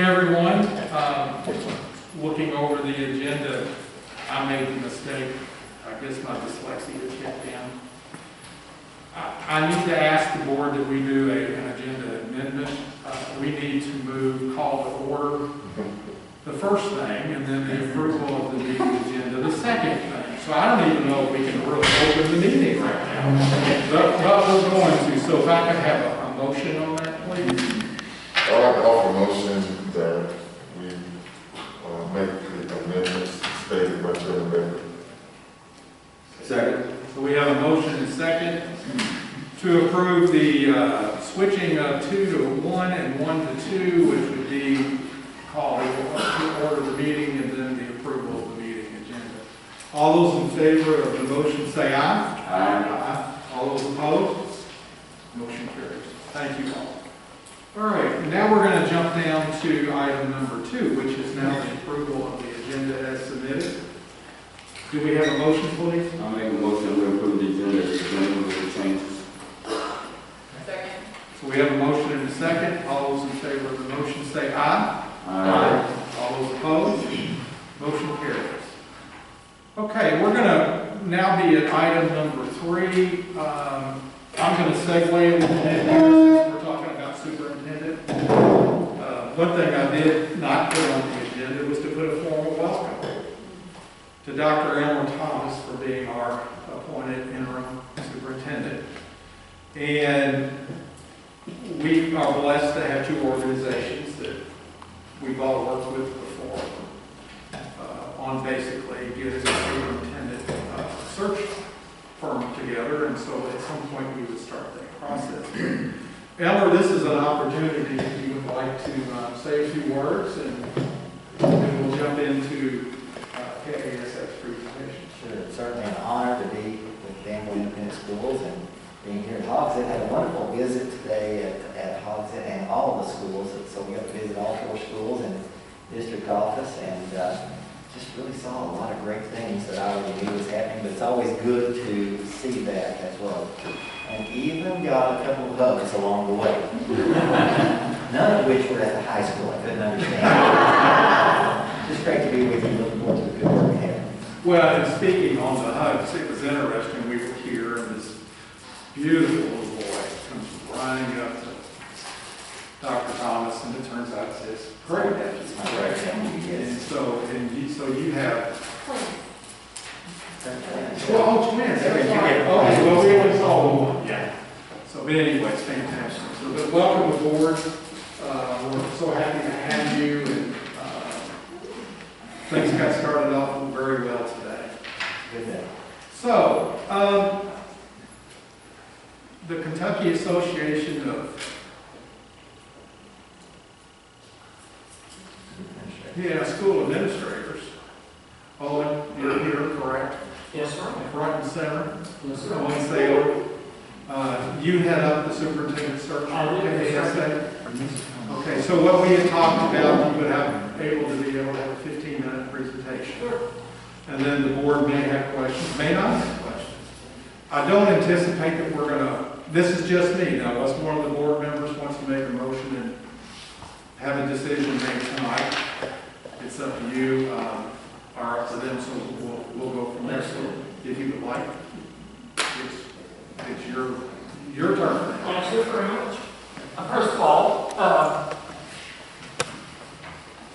everyone. Looking over the agenda, I made the mistake. I guess my dyslexia kicked in. I need to ask the board that we do an agenda amendment. We need to call to order the first thing, and then the approval of the meeting agenda the second thing. So I don't even know if we can really open the meeting right now. But we're going to. So if I could have a motion on that, please. I'd like to offer a motion that we make the amendments stated by Chairman Baker. Second. So we have a motion and second to approve the switching of 2 to 1 and 1 to 2, which would be called to order the meeting and then the approval of the meeting agenda. All those in favor of the motion say aye. Aye. All those opposed? Motion carries. Thank you all. All right, now we're going to jump down to item number 2, which is now the approval of the agenda as submitted. Do we have a motion, please? I'll make a motion to approve the agenda as presented with the changes. Second. So we have a motion and a second. All those in favor of the motion say aye. Aye. All those opposed? Motion carries. Okay, we're going to now be at item number 3. I'm going to segue into that since we're talking about superintendent. One thing I did not put on the agenda was to put a formal welcome to Dr. Elmer Thomas for being our appointed interim superintendent. And we are blessed to have 2 organizations that we've all worked with before on basically getting a superintendent search firm together, and so at some point we would start that process. Elmer, this is an opportunity if you would like to say a few words, and then we'll jump into KASF's presentation. Sure, it's certainly an honor to be with Danville Independent Schools and being here at Hogshead. Had a wonderful visit today at Hogshead and all of the schools. So we got to visit all 4 schools and district office, and just really saw a lot of great things that I already knew was happening. But it's always good to see that as well. And even got a couple of hugs along the way. None of which were at the high school. I couldn't understand. Just great to be with you. Looking forward to the good work ahead. Well, and speaking on the hugs, it was interesting. We were here, and this beautiful little boy comes running up to Dr. Thomas, and it turns out it's his great dad. It's my great family, yes. So you have. Twins. Well, twins. Okay, well, we only saw one. Yeah. So, but anyway, it's fantastic. So, but welcome aboard. We're so happy to have you, and things got started off very well today. Good day. So, the Kentucky Association of School Administrators. Owen, you're here, correct? Yes, sir. Front and center. Yes, sir. Owen Saylor. You head up the superintendent search. I do. KASA. Okay, so what we had talked about, you would have be able to have a 15-minute presentation. Sure. And then the board may have questions, may not have questions. I don't anticipate that we're going to, this is just me. Now, unless one of the board members wants to make a motion and have a decision made tonight, it's up to you, or up to them, so we'll go from there. So if you would like, it's your turn. Thank you very much. First of all,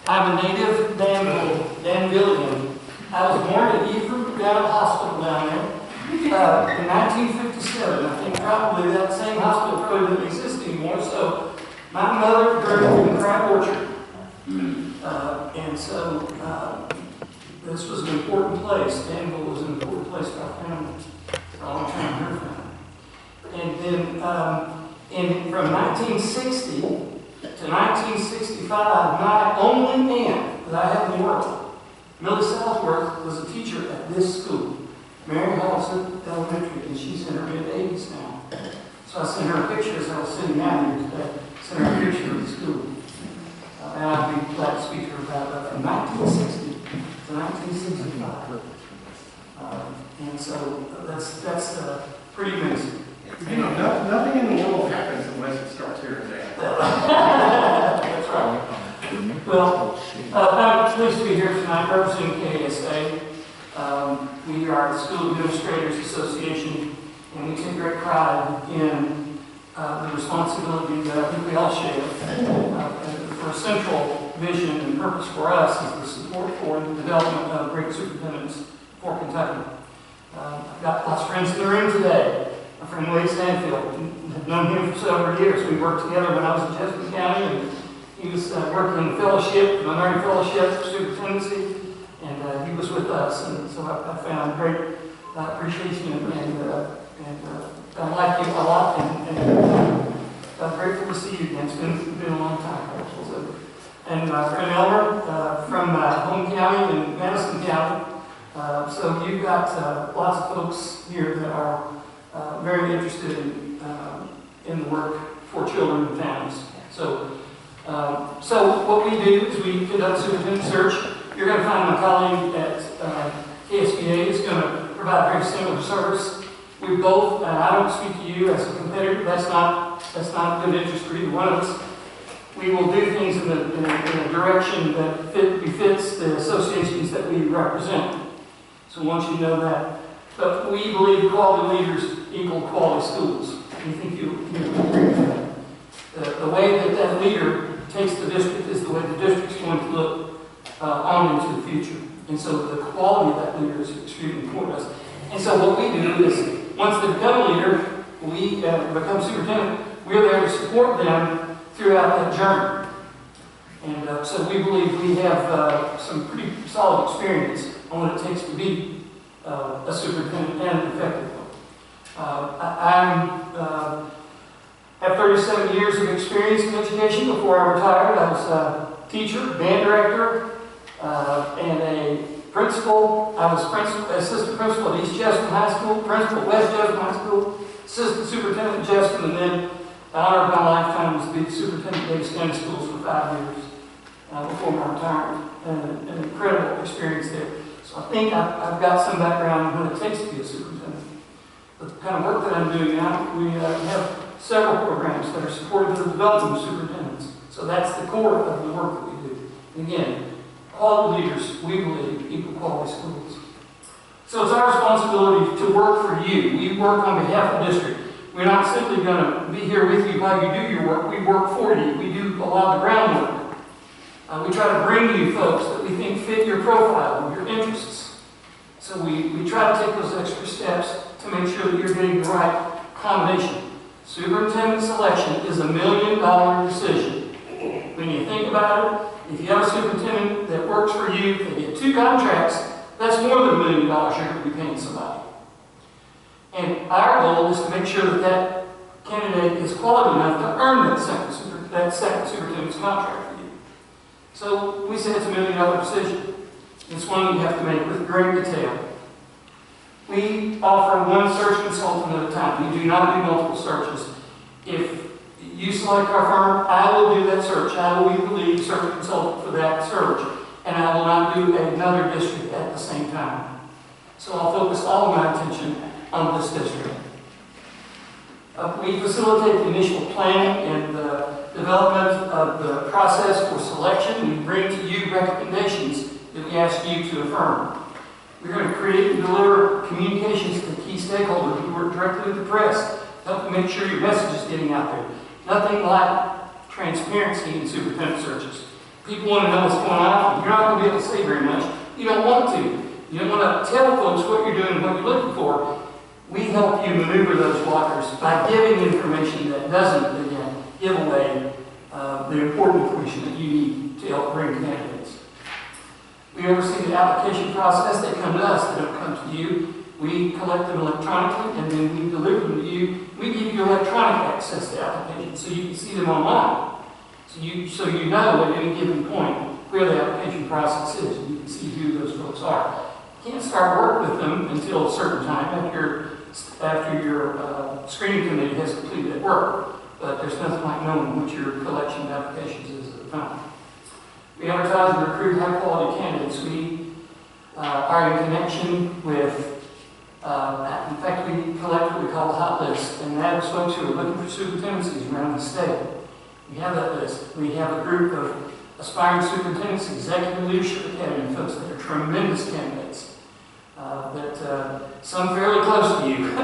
I'm a native Danvillian. I was born at Interim Hospital down there in 1957. I think probably that same hospital probably doesn't exist anymore. So my mother grew up in Crab Orchard. And so this was an important place. Danville was an important place for our family, for a long time, her family. And then from 1960 to 1965, my only aunt that I happened to work with, Millie Southworth, was a teacher at this school, Mary Halsett Elementary, and she's in her mid-80s now. So I sent her a picture as I was sitting down here today. Sent her a picture of the school. And I'd be glad to speak to her about that from 1960 to 1965. And so that's pretty amazing. You know, nothing in the world happens unless it starts here today. That's right. Well, I'm pleased to be here tonight representing Ksda. We are the School Administrators Association, and we take great pride in the responsibility that I think we all share. For a central vision and purpose for us is the support for the development of great superintendents for Kentucky. I've got lots of friends in the room today. My friend Wade Stanfield, I've known him for several years. We worked together when I was in Jessamine County, and he was working in the fellowship, the minority fellowship for superintendency, and he was with us. And so I found great appreciation and I like you a lot, and I'm grateful to see you again. It's been a long time. So, and my friend Elmer from home county in Madison County. So you've got lots of folks here that are very interested in the work for children and families. So what we do is we conduct superintendent search. You're going to find my colleague at Ksda is going to provide a very similar service. We both, and I don't speak to you as a competitor. That's not a good interest for either one of us. We will do things in a direction that befits the associations that we represent. So I want you to know that. But we believe quality leaders equal quality schools. We think you agree with that. The way that leader takes the district is the way the district's going to look on into the future. And so the quality of that leader is extremely important to us. And so what we do is, once they become a leader, we become superintendent, we're there to support them throughout that journey. And so we believe we have some pretty solid experience on what it takes to be a superintendent and an effective one. I have 37 years of experience in education. Before I retired, I was a teacher, band director, and a principal. I was assistant principal at East Jessamine High School, principal at West Jessamine High School, assistant superintendent at Jessamine, and then the honor of my lifetime was to be superintendent of Davis County Schools for 5 years before my retirement. An incredible experience there. So I think I've got some background in what it takes to be a superintendent. But the kind of work that I'm doing now, we have several programs that are supportive of the development of superintendents. So that's the core of the work that we do. And again, quality leaders, we believe, equal quality schools. So it's our responsibility to work for you. We work on behalf of the district. We're not simply going to be here with you while you do your work. We work for you. We do a lot of the groundwork. We try to bring you folks that we think fit your profile and your interests. So we try to take those extra steps to make sure that you're getting the right combination. Superintendent selection is $1 million decision. When you think about it, if you have a superintendent that works for you, they get 2 contracts, that's more than $1 million you're going to be paying somebody. And our goal is to make sure that that candidate is quality enough to earn that second superintendent's contract for you. So we say it's $1 million decision. It's one you have to make with great detail. We offer one search consultant at a time. We do not do multiple searches. If you select our firm, I will do that search. I will be the lead search consultant for that search. And I will not do another district at the same time. So I'll focus all of my attention on this district. We facilitate the initial planning and the development of the process for selection. We bring to you recommendations that we ask you to affirm. We're going to create and deliver communications to key stakeholders. We work directly with the press to help make sure your message is getting out there. Nothing like transparency in superintendent searches. People want to know what's going on. You're not going to be able to say very much. You don't want to. You don't want to tell folks what you're doing and what you're looking for. We help you maneuver those waters by giving information that doesn't, again, give away the important information that you need to help bring candidates. We oversee the application process. They come to us, they don't come to you. We collect them electronically and then we deliver them to you. We give you electronic access to applications so you can see them online. So you know at any given point where the application process is. You can see who those folks are. You can't start work with them until a certain time after your screening committee has completed that work. But there's nothing like knowing what your collection of applications is at the time. We advertise and recruit high-quality candidates. We are in connection with, in fact, we collect what we call a hot list, and that is folks who are looking for superintendencies around the state. We have that list. We have a group of aspiring superintendents, executive leadership academy folks that are tremendous candidates, some fairly close to you,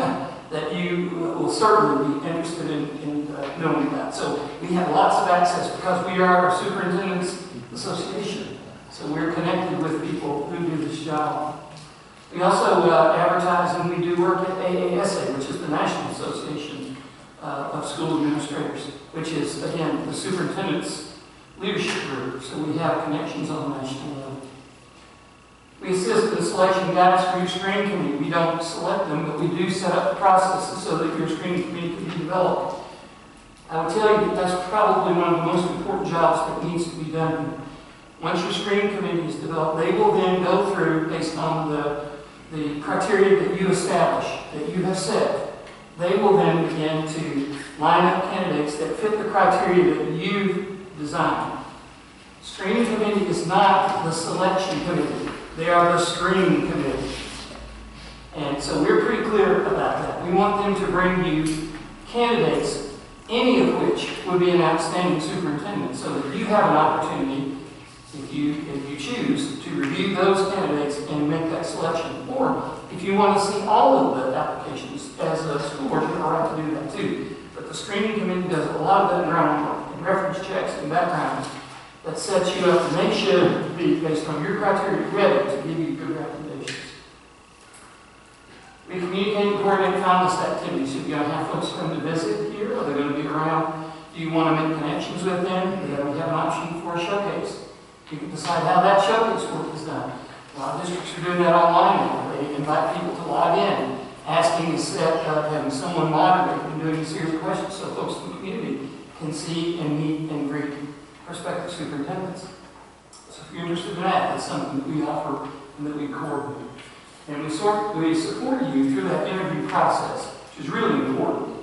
that you will certainly be interested in knowing about. So we have lots of access because we are a superintendents association. So we're connected with people who do this job. We also advertise and we do work at AASA, which is the National Association of School Administrators, which is, again, the superintendent's leadership group. So we have connections on the national level. We assist in selection guidance for your screening committee. We don't select them, but we do set up the processes so that your screening committee can be developed. I would tell you that that's probably one of the most important jobs that needs to be done. Once your screening committee is developed, they will then go through, based on the criteria that you establish, that you have set, they will then begin to line up candidates that fit the criteria that you've designed. Screening committee is not the selection committee. They are the screening committee. And so we're pretty clear about that. We want them to bring you candidates, any of which would be an outstanding superintendent, so that you have an opportunity, if you choose, to review those candidates and make that selection. Or if you want to see all of the applications as a school board, you have a right to do that too. But the screening committee does a lot of that groundwork and reference checks and backgrounds that sets you up, and they should be, based on your criteria, ready to give you good recommendations. We communicate and coordinate finalist activities. If you're going to have folks come to visit here, are they going to be around? Do you want to make connections with them? We have an option for a showcase. You can decide how that showcase work is done. A lot of districts are doing that online now. They invite people to log in, asking having someone monitor and doing a series of questions so folks in the community can see and meet and greet prospective superintendents. So if you're interested in that, that's something that we offer and that we coordinate. And we support you through that interview process, which is really important.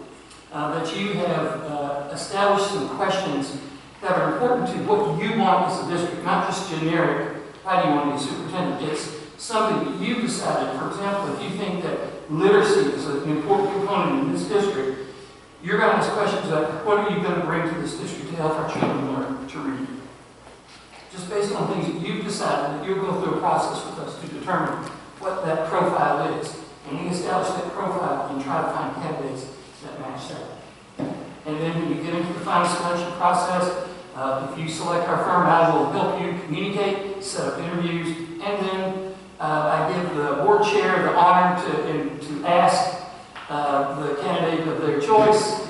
That you have established some questions that are important to what you want as a district, not just generic, how do you want to be superintendent? It's something that you've decided. For example, if you think that literacy is an important component in this district, you're going to ask questions about what are you going to bring to this district to help our children learn to read? Just based on things that you've decided, that you'll go through a process with us to determine what that profile is. And we establish that profile and try to find candidates that match that. And then when you get into the final selection process, if you select our firm, I will help you communicate, set up interviews, and then I give the board chair the honor to ask the candidate of their choice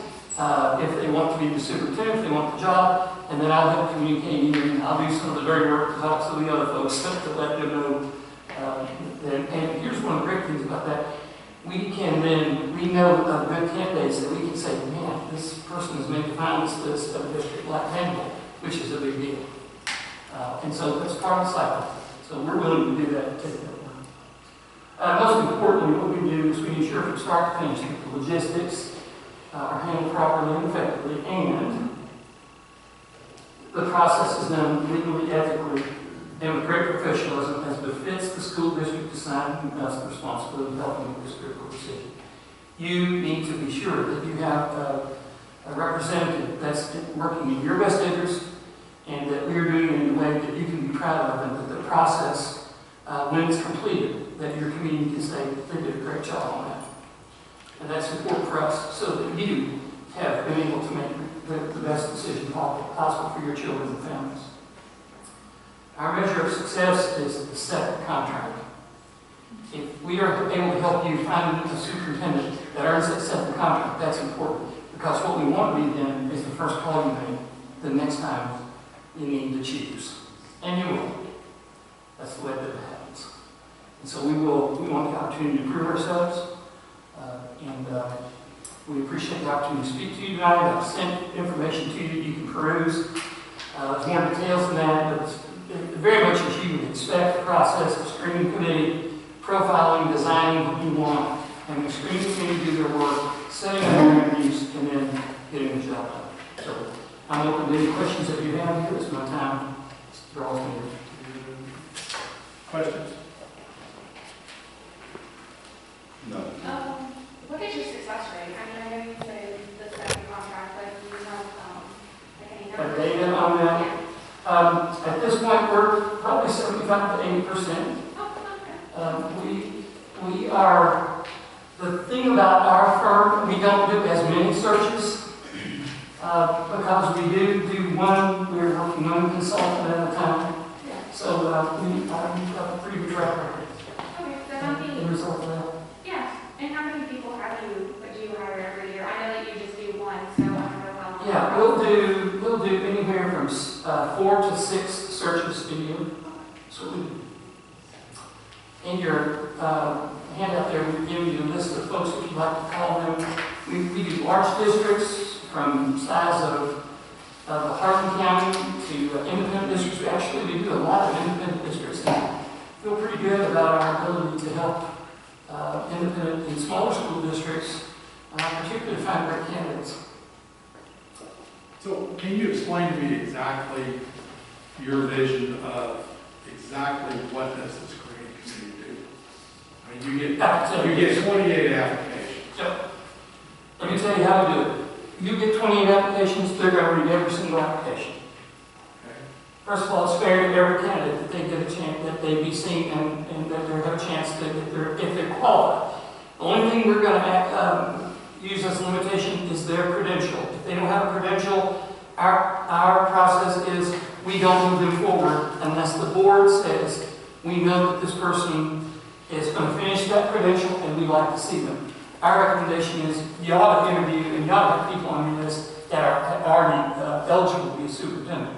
if they want to be the superintendent, if they want the job, and then I'll help communicate and I'll do some of the dirty work to talk to the other folks to let them know. And here's one of the great things about that. We know of good candidates that we can say, man, this person has made the finalist list of a district like Handle, which is a big deal. And so that's part of the cycle. So we're willing to do that and take that one. Most importantly, what we do is we ensure from start to finish that the logistics are handled properly and effectively, and the process is done legally, ethically, and with great professionalism as befits the school district assigned us the responsibility of helping with this critical decision. You need to be sure that you have a representative that's working in your best interest, and that we're doing it in a way that you can be proud of, and that the process, when it's completed, that your community can say they did a great job on that. And that's important for us so that you have been able to make the best decision possible for your children and families. Our measure of success is the set contract. If we are able to help you find a superintendent that earns that set contract, that's important. Because what we want to be then is the first call you make the next time you need to choose. And you will. That's the way that it happens. And so we want the opportunity to prove ourselves. We appreciate the opportunity to speak to you tonight. I've sent information to you that you can peruse. There's more details than that, but it's very much as you would expect, the process of screening committee, profiling, designing what you want, and the screening committee do their work, setting up their interviews, and then getting the job done. So I'm open to any questions that you have here. It's my time. They're all here. Questions? No. What is your success rate? I mean, I know you said the second contract, but do you have like any Data on that? this point, we're probably 75 to 80%. We are, the thing about our firm, we don't do as many searches because we do one, we're working one consultant at a time. So we have a pretty good track record. Okay, so how The many, result of that. yeah, and how many people do you hire every year? I know that you just do one, so I don't know how long. Yeah, we'll do anywhere from 4 to 6 searches a year. So we do. In your handout there, we give you a list of folks if you'd like to call them. We do large districts from size of Hardin County to independent districts. We do a lot of independent districts and feel pretty good about our ability to help independent and smaller school districts, particularly find great candidates. So can you explain to me exactly your vision of exactly what does the screening committee do? I mean, you get 28 applications. So, let me tell you how to do it. You get 28 applications, they're going to read every single application. Okay. First of all, it's fair to every candidate that they get a chance, that they be seen and that they have a chance to get if they're qualified. The only thing we're going to use as a limitation is their credential. If they don't have a credential, our process is we don't move them forward unless the board says we know that this person is going to finish that credential and we'd like to see them. Our recommendation is you ought to interview and you ought to have people on your list that are already eligible to be a superintendent.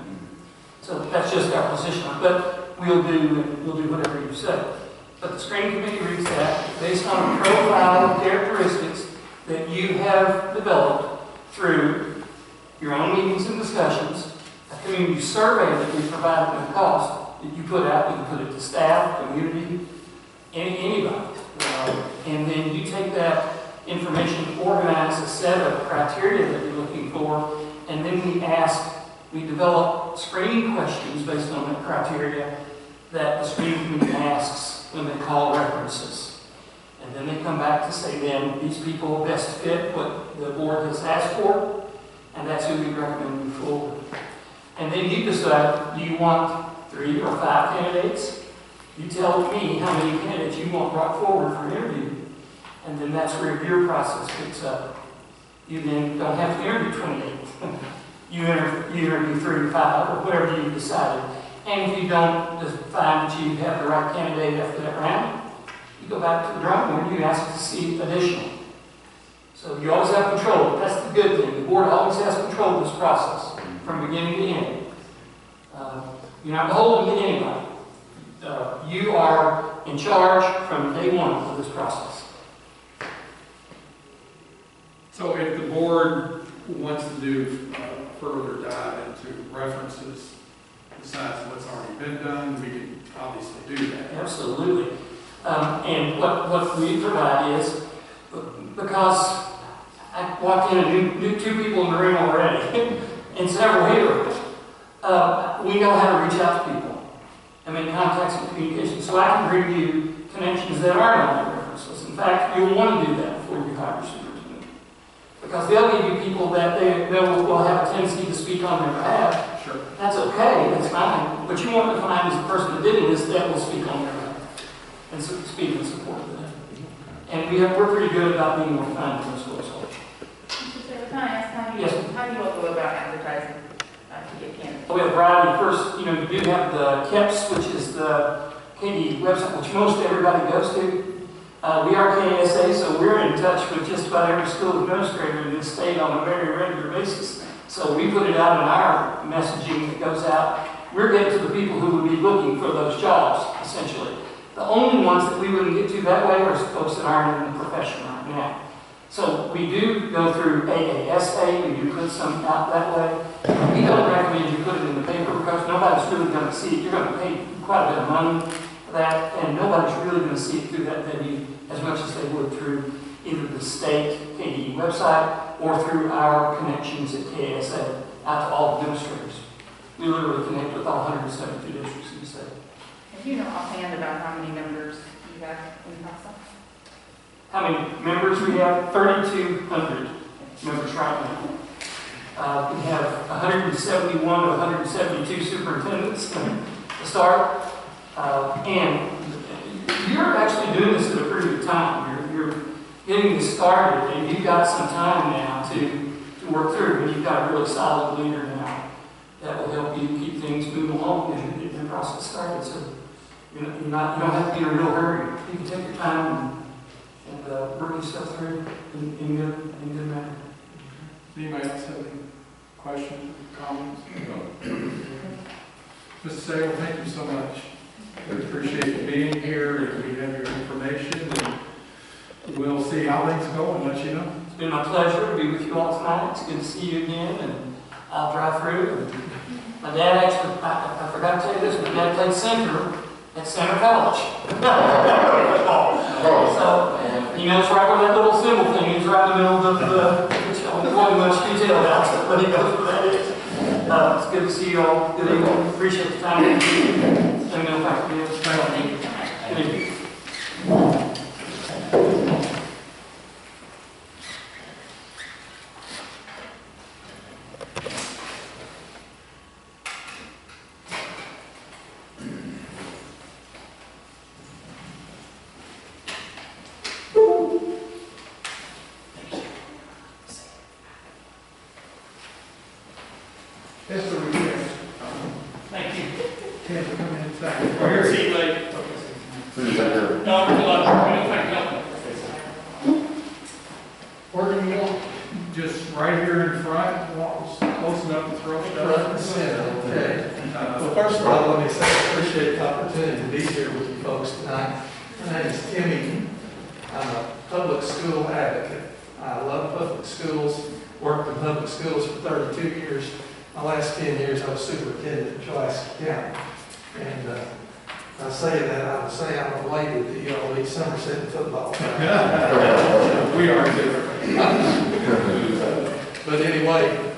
So that's just our position. But we'll do whatever you say. But the screening committee reads that based on the profile characteristics that you have developed through your own meetings and discussions, a community survey that we provide at no cost that you put out, you can put it to staff, community, anybody. And then you take that information, organize a set of criteria that you're looking for, and then we develop screening questions based on that criteria that the screening committee asks when they call references. And then they come back to say, then, these people best fit what the board has asked for, and that's who we recommend move forward. And then you decide, do you want 3 or 5 candidates? You tell me how many candidates you want brought forward for interview, and then that's where your process picks up. You then don't have to interview 28. You interview 3 or 5, or whatever you decided. And if you don't find that you have the right candidate after that round, you go back to the drawing board and you ask to see additional. So you always have control. That's the good thing. The board always has control of this process from beginning to end. You're not beholden to anybody. You are in charge from day one of this process. So if the board wants to do further dive into references besides what's already been done, we can obviously do that. Absolutely. And what we provide is, because I walked in and knew 2 people in the room already, and several here, we know how to reach out to people and make contacts and communication. So I can bring you connections that are on your references. In fact, you'll want to do that before you hire your superintendent. Because they'll give you people that they will have a tendency to speak on their behalf. Sure. That's okay, that's fine. What you want to find is the person that did this that will speak on their behalf and speak in support of them. And we're pretty good about being able to find those folks. Can I ask how do you all go about advertising to get candidates? We have a variety. First, you do have the KEPS, which is the Ksda website, which most everybody goes to. We are Ksda, so we're in touch with just about every school administrator in this state on a very regular basis. So we put it out in our messaging that goes out. We're getting to the people who would be looking for those jobs, essentially. The only ones that we wouldn't get to that way are folks that aren't in the profession right now. So we do go through AASA, we do put some out that way. We don't recommend you put it in the paper because nobody's really going to see it. You're going to pay quite a bit of money for that, and nobody's really going to see it through that venue as much as they would through either the state Ksda website or through our connections at KSA out to all administrators. We literally connect with all 172 districts in the state. And do you know offhand about how many members you have in the process? How many members we have? 3,200 members right now. We have 171 to 172 superintendents to start. And you're actually doing this at a pretty good time. You're getting this started, and you've got some time now to work through. And you've got a really solid leader now that will help you keep things moving along and get the process started. So you don't have to be in a real hurry. You can take your time and work your stuff through in good manner. Anybody else have any questions, comments? Mr. Sale, thank you so much. We appreciate you being here, and we have your information, and we'll see how things go and let you know. It's been my pleasure to be with you all tonight. It's good to see you again, and I'll drive through. And my dad actually, I forgot to tell you this, my dad played center at Center College. So, he knows right where that little symbol thing is, right in the middle of the, which I won't go into much detail about, but he knows where that is. It's good to see you all. Good evening. Appreciate the time. Let me know if I can do it. Thank you. Yes, sir, we can. Thank you. Can you come inside? We're here. See you later. Please, take care. No, we're glad. Where do you want? Just right here in front, close enough to throw stuff. Okay. Well, first of all, let me say I appreciate the opportunity to be here with you folks tonight. My name is Timmy. I'm a public school advocate. I love public schools, worked in public schools for 32 years. My last 10 years, I was superintendent in Pulaski County. And I say that, I would say I'm related to you all, these Somerset football. We are different. But anyway,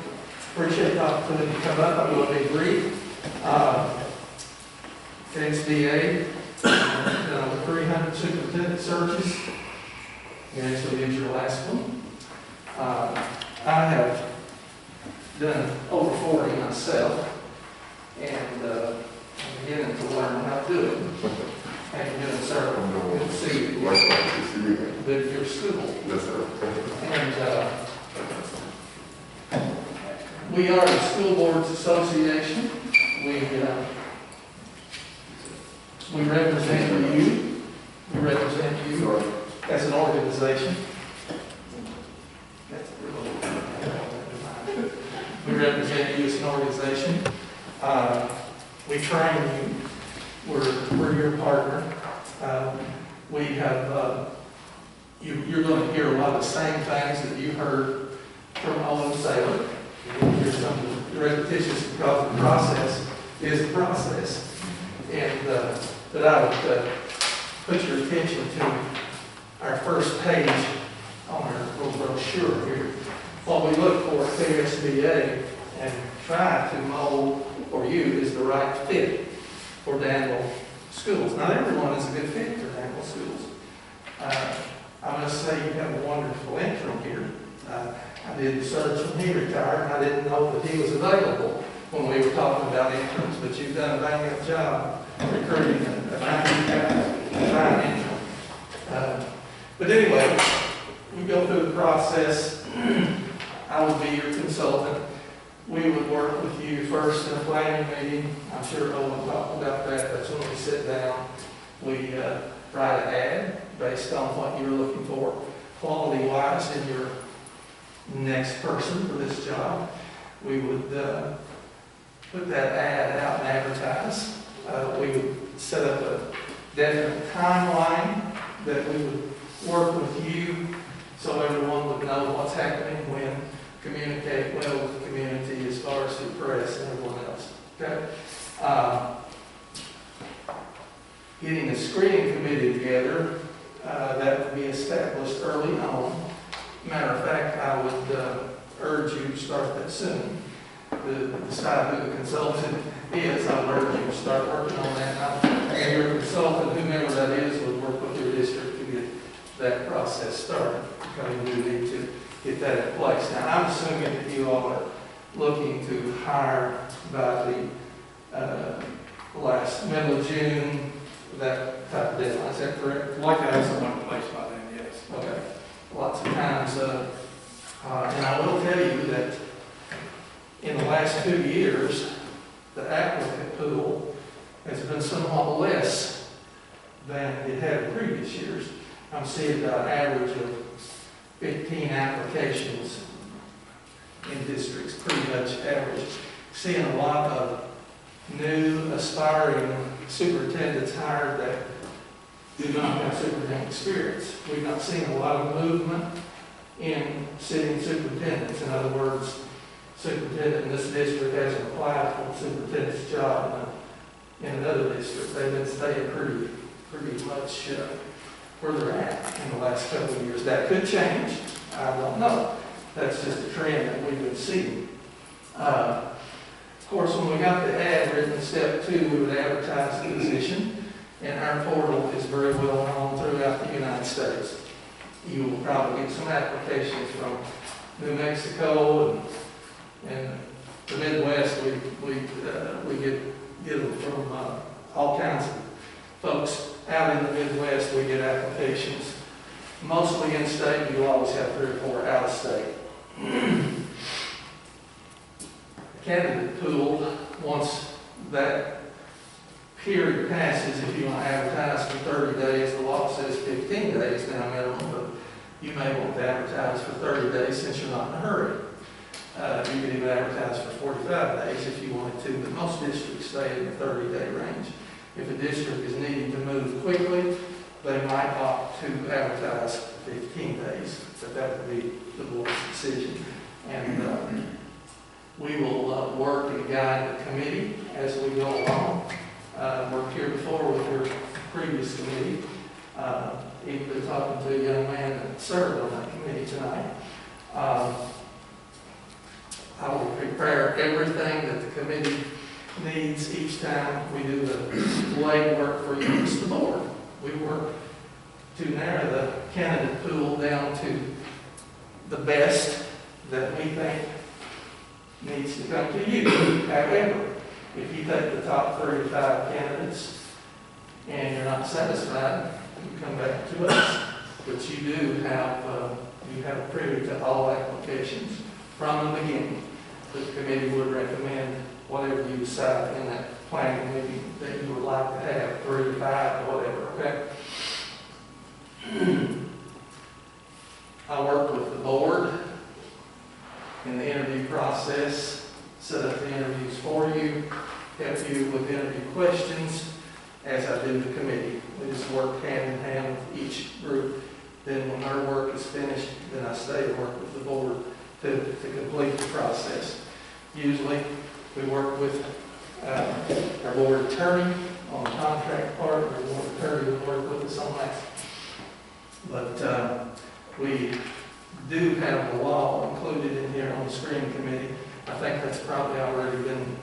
appreciate the opportunity to come up. I'm going to be brief. Ksda, over 300 superintendent searches. You actually did your last one. I have done over 40 myself, and I'm beginning to learn how to do it. After doing several, good to see you. Likewise, to see you again. Been to your school. Yes, sir. And we are the School Boards Association. We represent you. We represent you as an organization. We represent you as an organization. We train you. We're your partner. We have, you're going to hear a lot of the same things that you heard from Owen Saylor. You'll hear some of the repetitious because the process is the process. And, but I would put your attention to our first page on our little brochure here. What we look for at Ksda and try to mold for you is the right fit for Danville schools. Not everyone is a good fit for Danville schools. I must say you have a wonderful interim here. I did the search when he retired, and I didn't know that he was available when we were talking about interims, but you've done a bang-up job recruiting a fine interim. But anyway, we go through the process. I would be your consultant. We would work with you first in a planning meeting. I'm sure Owen will talk about that. That's when we sit down. We write an ad based on what you're looking for, quality-wise, in your next person for this job. We would put that ad out and advertise. We would set up a definite timeline that we would work with you so everyone would know what's happening when, communicate well with the community as far as the press and everyone else. Okay? Getting a screening committee together, that would be established early on. Matter of fact, I would urge you to start that soon. To decide who the consultant is, I would urge you to start working on that. And your consultant, whomever that is, would work with your district to get that process started. Because we do need to get that in place. Now, I'm assuming that you all are looking to hire by the middle of June, that type of deadline. Is that correct? I'd like to have someone in place by then, yes. Okay. Lots of times, and I will tell you that in the last 2 years, the applicant pool has been somewhat less than it had in previous years. I'm seeing an average of 15 applications in districts, pretty much average. Seeing a lot of new aspiring superintendents hired that do not have superintendent experience. We've not seen a lot of movement in sitting superintendents. In other words, superintendent in this district hasn't applied for the superintendent's job in another district. They've been staying pretty much where they're at in the last couple of years. That could change. I don't know. That's just a trend that we've been seeing. Of course, when we got the ad written, step 2, we would advertise the position, and our portal is very well known throughout the United States. You will probably get some applications from New Mexico and the Midwest. We get them from all kinds of folks out in the Midwest. We get applications, mostly in state. You'll always have 3 or 4 out of state. Candidate pool, once that period passes, if you want to advertise for 30 days, the law says 15 days now minimum, but you may want to advertise for 30 days since you're not in a hurry. You could even advertise for 45 days if you wanted to, but most districts stay in the 30-day range. If a district is needing to move quickly, they might opt to advertise for 15 days, but that would be the board's decision. And we will work and guide the committee as we go along. Worked here before with your previous committee. Even been talking to a young man that served on that committee tonight. I will prepare everything that the committee needs each time we do the legwork for you as the board. We work to narrow the candidate pool down to the best that we think needs to come to you. However, if you take the top 35 candidates and you're not satisfied, you come back to us. But you do have privy to all applications from the beginning. The committee would recommend whatever you decide in that planning meeting that you would like to have, 3 to 5 or whatever, okay? I work with the board in the interview process, set up the interviews for you, help you with interview questions as I do the committee. We just work hand in hand with each group. Then when their work is finished, then I stay to work with the board to complete the process. Usually we work with our board attorney on the contract part, our board attorney will work with us on that. But we do have the law included in here on the screening committee. I think that's probably already been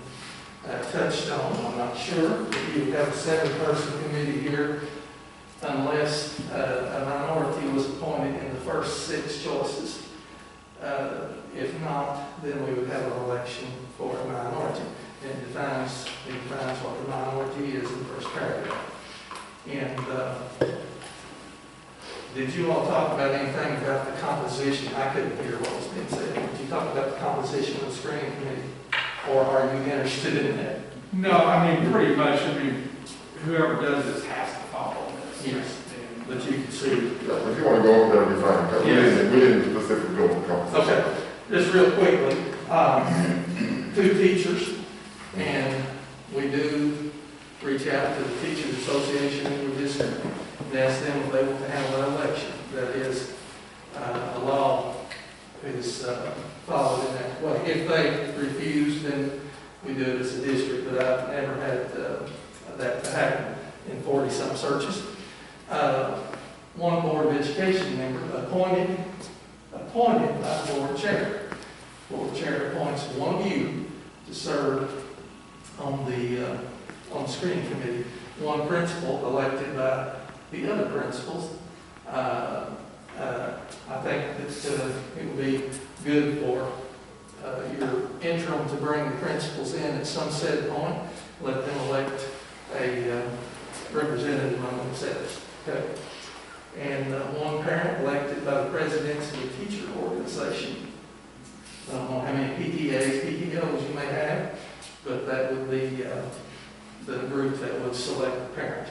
touched on. I'm not sure. If you have a 7-person committee here, unless a minority was appointed in the first 6 choices. If not, then we would have an election for a minority. It defines what the minority is in the first paragraph. And did you all talk about anything about the composition? I couldn't hear what was being said. Did you talk about the composition of the screening committee? Or are you interested in that? No, I mean, pretty much, whoever does this has to follow this. Yes. But you can see. Yeah, if you want to go over there, it'll be fine. 'Cause Yes. we didn't specifically go over compensation. Okay, just real quickly, 2 teachers, and we do reach out to the Teachers Association in your district and ask them if they want to handle an election. That is, the law is followed in that way. If they refuse, then we do it as a district, but I've never had that to happen in 40-some searches. One Board of Education member appointed by the board chair. Board chair appoints one of you to serve on the screening committee. One principal elected by the other principals. I think that it would be good for your interim to bring the principals in at some set point, let them elect a representative among themselves. Okay? And one parent elected by the presidents of the teacher organization. I don't know how many PTAs, PTOs you may have, but that would be the group that would select the parent.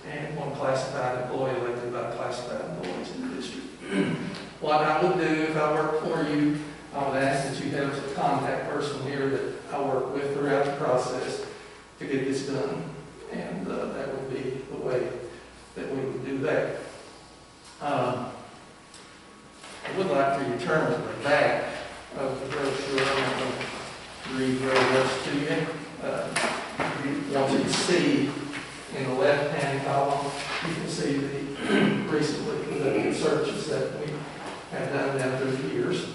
And one classified employee elected by classified employees in the district. What I would do if I work for you, I would ask that you have a contact person here that I work with throughout the process to get this done. And that would be the way that we would do that. I would like for you to turn to the back of the brochure. I'm going to read very much to you. I want you to see in the left-hand column, you can see the recently conducted searches that we have done down through the years.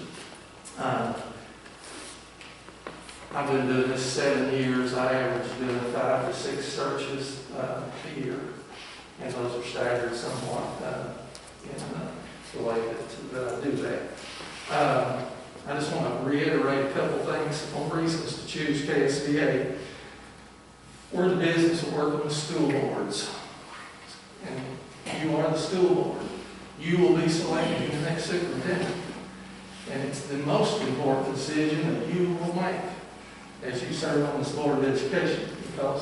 I've been doing this 7 years. I average doing 5 to 6 searches a year, and those are staggered somewhat in the way that I do that. I just want to reiterate a couple things on reasons to choose Ksda. We're in the business of working with school boards, and you are the school board. You will be selecting the next superintendent, and it's the most important decision that you will make as you serve on this Board of Education, because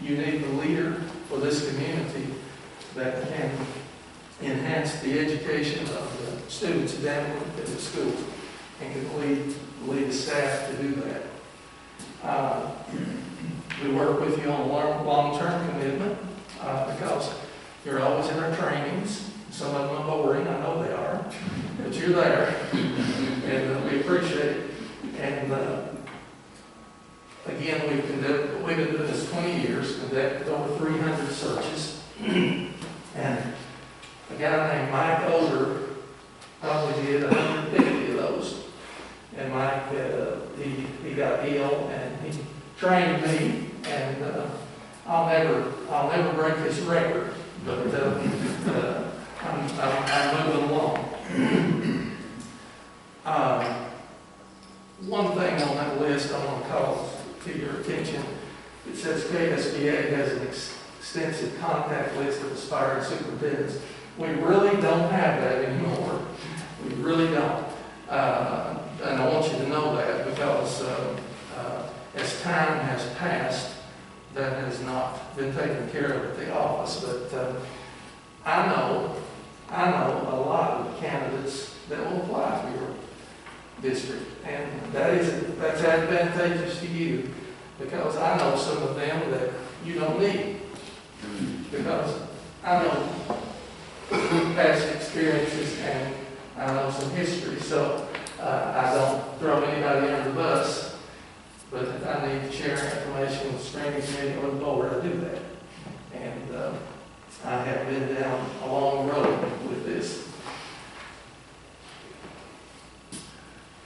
you need the leader for this community that can enhance the education of the students at the school and can lead the staff to do that. We work with you on a long-term commitment because you're always in our trainings. Some of them are boring, I know they are, but you're there, and we appreciate it. And again, we've been doing this 20 years, conducted over 300 searches, and a guy named Mike Older probably did 150 of those. And Mike, he got ill, and he trained me, and I'll never break his record, but I'm moving along. One thing on that list I want to call to your attention. It says Ksda has an extensive contact list of aspiring superintendents. We really don't have that anymore. We really don't. And I want you to know that, because as time has passed, that has not been taken care of at the office. But I know a lot of candidates that will apply for your district, and that's advantageous to you, because I know some of them that you don't need, because I know past experiences and I know some history. So I don't throw anybody under the bus, but if I need to share information with the screening committee or the board, I do that. And I have been down a long road with this.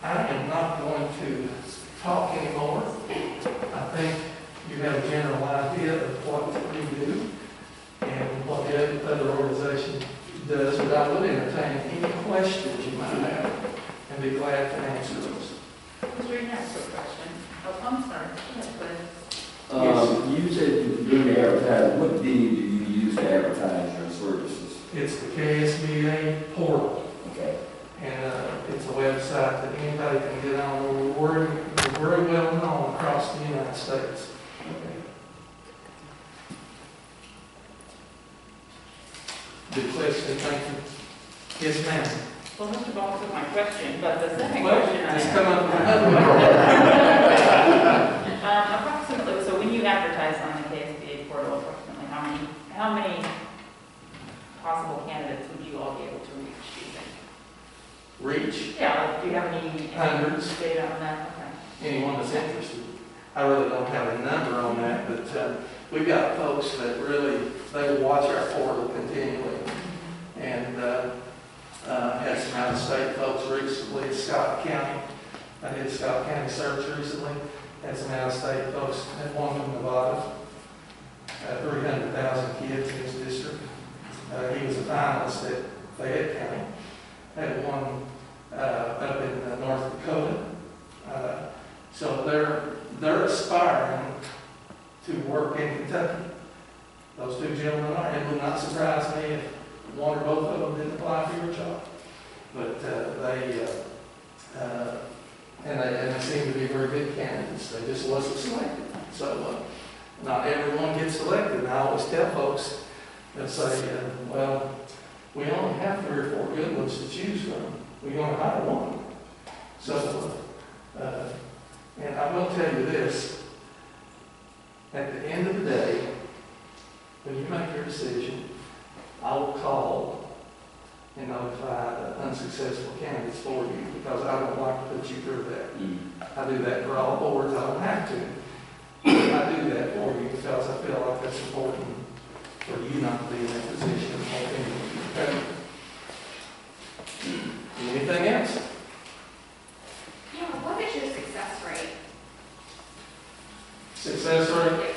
I am not going to talk anymore. I think you have a general idea of what we do and what the other organization does, but I would entertain any questions you might have and be glad to answer those. Mr. Green has a question. Oh, I'm sorry. Yes, You said during the advertising, what venue do you use to advertise your services? It's the KSBA portal, Okay. and it's a website that anybody can get on. We're very well known across the United States. Good question, thank you. Yes, ma'am. well, Mr. Ball took my question, but the second Well, question I just have. come up with another one. Approximately, so when you advertise on the KSBA portal, approximately how many possible candidates would you all be able to reach, do you think? Reach Yeah, like, do you have any Hundreds. data on that? Okay. anyone that's interested. I really don't have a number on that, but we've got folks that really, they watch our portal continually. And had some out-of-state folks recently, Scott County. I did Scott County search recently. Had some out-of-state folks, had one from Nevada, 300,000 kids in his district. He was a finalist at Fayette County. Had one up in North Dakota. in Kentucky. Those two gentlemen are, it would not surprise me if one or both of them didn't apply for your job. But they seem to be very good candidates. They just wasn't selected. So not everyone gets selected. And I always tell folks, they'll say, well, we only have 3 or 4 good ones to choose from. We're going to hire one. So, and I will tell you this, at the end of the day, when you make your decision, I will call and notify the unsuccessful candidates for you, because I don't like to put you through that. I do that for all boards. I don't have to. I do that for you because I feel like that's important for you not to be in that position. Okay. Anything else? Yeah, what is your success rate? Success rate?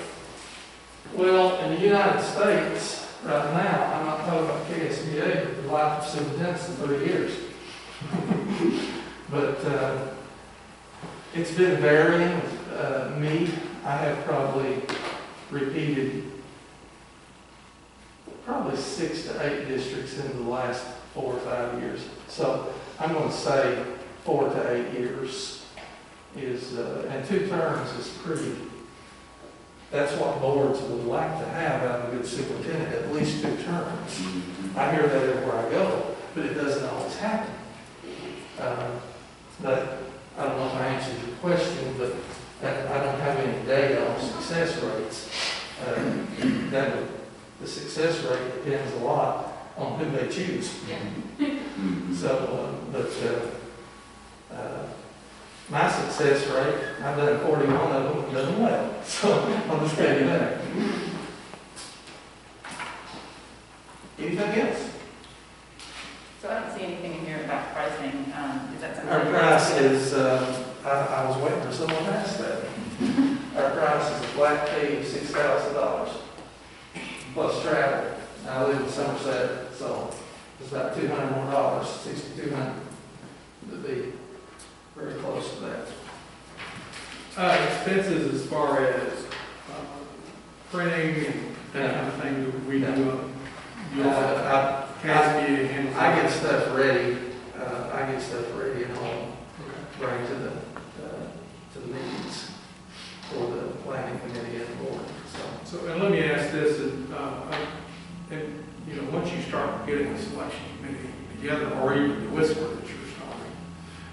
Well, in the United States, right now, I'm not talking about Ksda, but the life of superintendents in 3 years. But it's been varying. Me, I have probably repeated probably 6 to 8 districts in the last 4 or 5 years. So I'm going to say 4 to 8 years is, and 2 terms is pretty. That's what boards would like to have out of a good superintendent, at least 2 terms. I hear that everywhere I go, but it doesn't always happen. But I don't know if I answered your question, but I don't have any data on success rates. The success rate depends a lot on who they choose. So, my success rate, I've done 41 of them and done well. So I'll just tell you that. Anything else? So I don't see anything in here about pricing. Is that something? Our price is, I was waiting for someone to ask that. Our price is a flat fee of $6,000 plus travel. I live in Somerset, so it's about $200 more, $6,200 to be very close to that. Expenses as far as printing and that kind of thing, we do. I get stuff ready. I get stuff ready at home, bring to the meetings for the planning committee and the board. So, and let me ask this, once you start getting the selection committee together, or even the whisper that you're starting,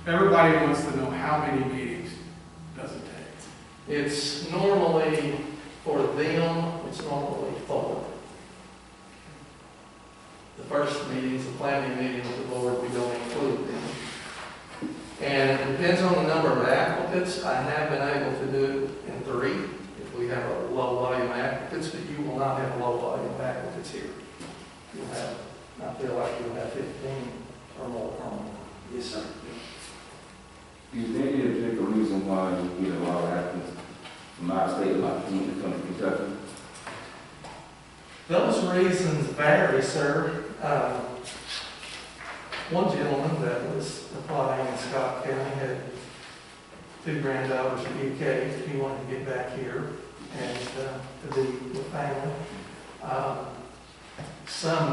everybody wants to know how many meetings does it take? It's normally, for them, it's normally 4. The first meeting is the planning meeting with the board, we don't include them. And it depends on the number of applicants. I have been able to do it in 3 if we have a low volume of applicants, but you will not have low volume of applicants here. You'll have, I feel like you'll have 15 or more. Yes, sir. Is there any particular reason why you get a lot of applicants from out of state, like from Kentucky? Those reasons vary, sir. One gentleman that was applying in Scott County had 2 granddaughters in the UK. He wanted to get back here and to be with family. Some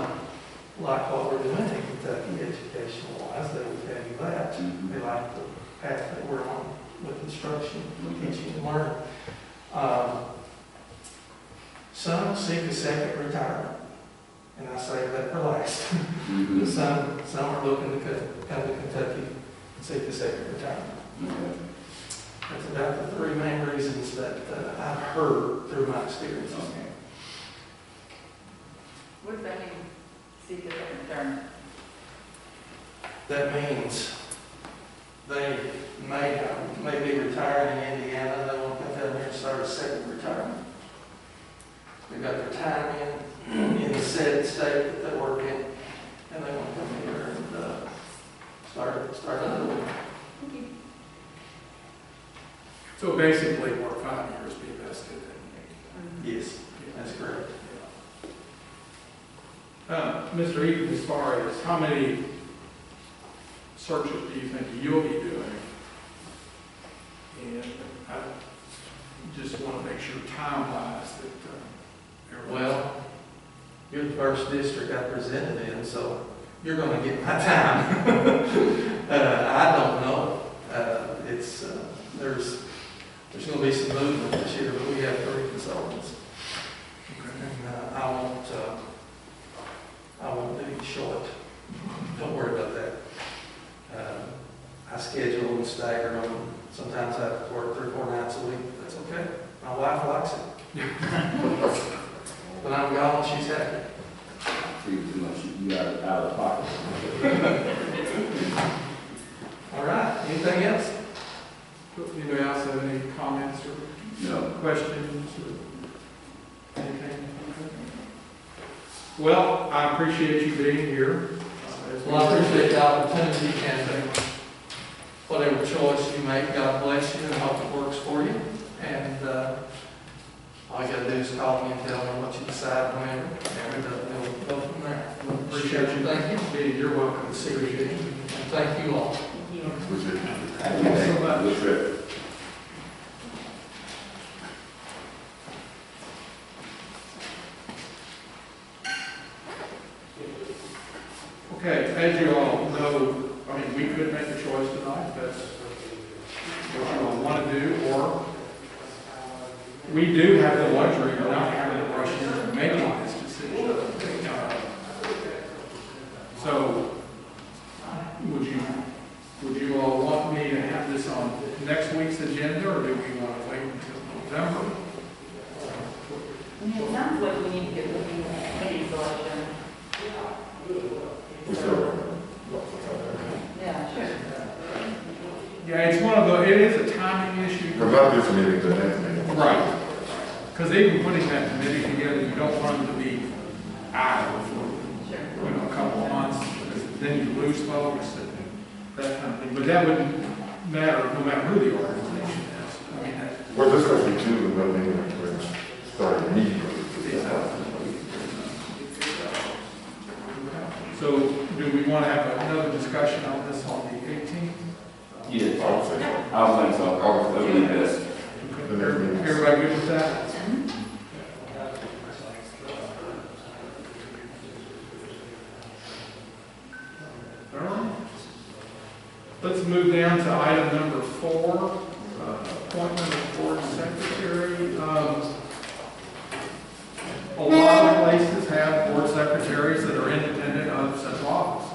like what we're doing in Kentucky educational-wise. They would tell you that. They like the path that we're on with instruction, teaching and learning. Some seek a second retirement, and I say that for last. Some are looking to come to Kentucky and seek a second retirement. That's about the 3 main reasons that I've heard through my experiences. What does that mean, seek a second return? That means they may be retiring in Indiana, and they want to come down here and start a second retirement. They got their time in the said state that they work in, and they want to come here and start another one. So basically, work 5 years, be vested in. Yes, that's correct. Mr. Eaton, as far as how many searches do you think you'll be doing? And I just want to make sure time-wise that you're the first district I presented in, so you're gonna get my time. I don't know. There's gonna be some movement this year, but we have 3 consultants. And I won't be short. Don't worry about that. I schedule and stagger them. Sometimes I have to work 3 or 4 nights a week. That's okay. My wife likes it. When I'm gone, she's happy. Too much, you got out of pocket. All right, anything else? Anybody else have any comments or No. questions or anything? Well, I appreciate you being here. Well, I appreciate the opportunity and whatever choice you make, God bless you and I hope it works for you. And all you gotta do is call me and tell me what you decide whenever, and we'll go from there. Appreciate you. Thank you. You're welcome. Appreciate you. And thank you all. Thank you. Appreciate it. Thank you so much. Good trip. Okay, as you all know, I mean, we could make a choice tonight, that's what you all want to do, or we do have the luxury of not having to rush into making this decision. So, would you all want me to have this on next week's agenda, or do we want to wait until November? I mean, it sounds like we need to get looking at committee selection. Yeah, sure. Yeah, it's one of the, it is a timing issue. Because not this meeting, the next meeting. Right. Because even putting that committee together, you don't want them to be idle for, Sure. a couple of months, because then you lose folks and that kind of thing. But that wouldn't matter, no matter who the organization is. I mean, that, Well, this has to be two, and then we start immediately. so do we want to have another discussion on this on the 18th? Yes, I'll say so. I think so. That would be best. Everybody good with that? All right. Let's move down to item number 4, appointment of board secretary. A lot of places have board secretaries that are independent of central office.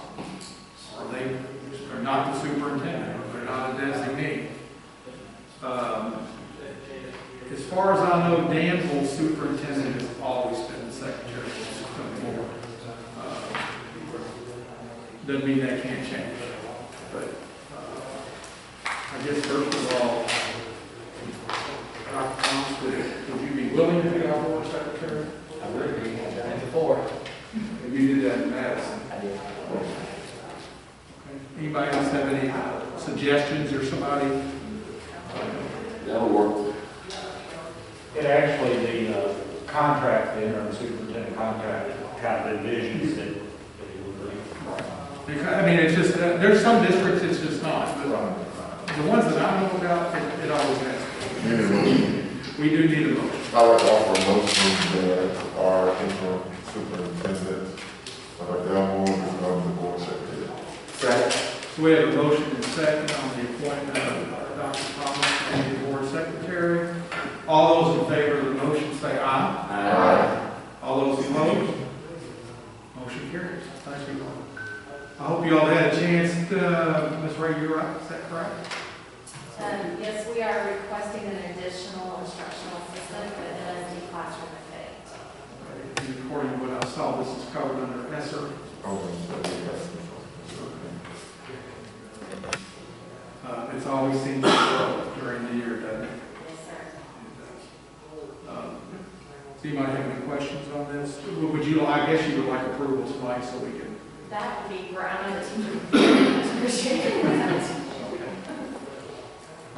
Or they're not the superintendent, or they're not a designee. As far as I know, Danville's superintendent has always been the secretary of the board. Doesn't mean that can't change. But I guess first of all, Dr. Thomas, would you be willing to be our board secretary? I would be, I've done it before. You did that in Madison. I did. Okay. Anybody else have any suggestions or somebody? That'll work. It actually, the contract, the interim superintendent contract, kind of envisions that you would agree. Because, I mean, it's just, there's some districts it's just not, but the ones that I know about, it always has. Need a motion. We do need a motion. I would offer a motion that our interim superintendent, Del Moore, become the board secretary. Second. So we have a motion and second on the appointment of Dr. Thomas as the board secretary. All those in favor of the motion say aye. Aye. All those opposed? Motion carries. Thank you. I hope you all had a chance, Ms. Ray, you're right, is that correct? Yes, we are requesting an additional instructional assistant for the LSD classroom at 8. And according to what I saw, this is covered under ESSER. It's always seems to grow during the year, doesn't it? Yes, sir. So you might have any questions on this? Would you, I guess you would like approval tonight so we can. That would be great. I know the teacher appreciate it.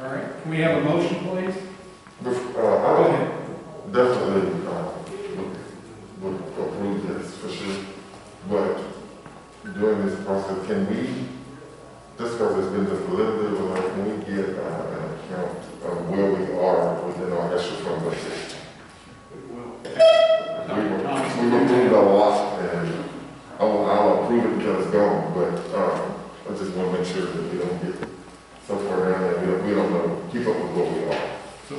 All right, can we have a motion, please? I would definitely would approve this for sure. But during this process, can we, just because it's been just a little bit of a lot, can we get an account of where we are within our extra fund budget? We will. We were approved a lot, and I'll approve it until it's gone, but, I just wanna make sure that we don't get so far down there, we don't know, keep up with what we are. So,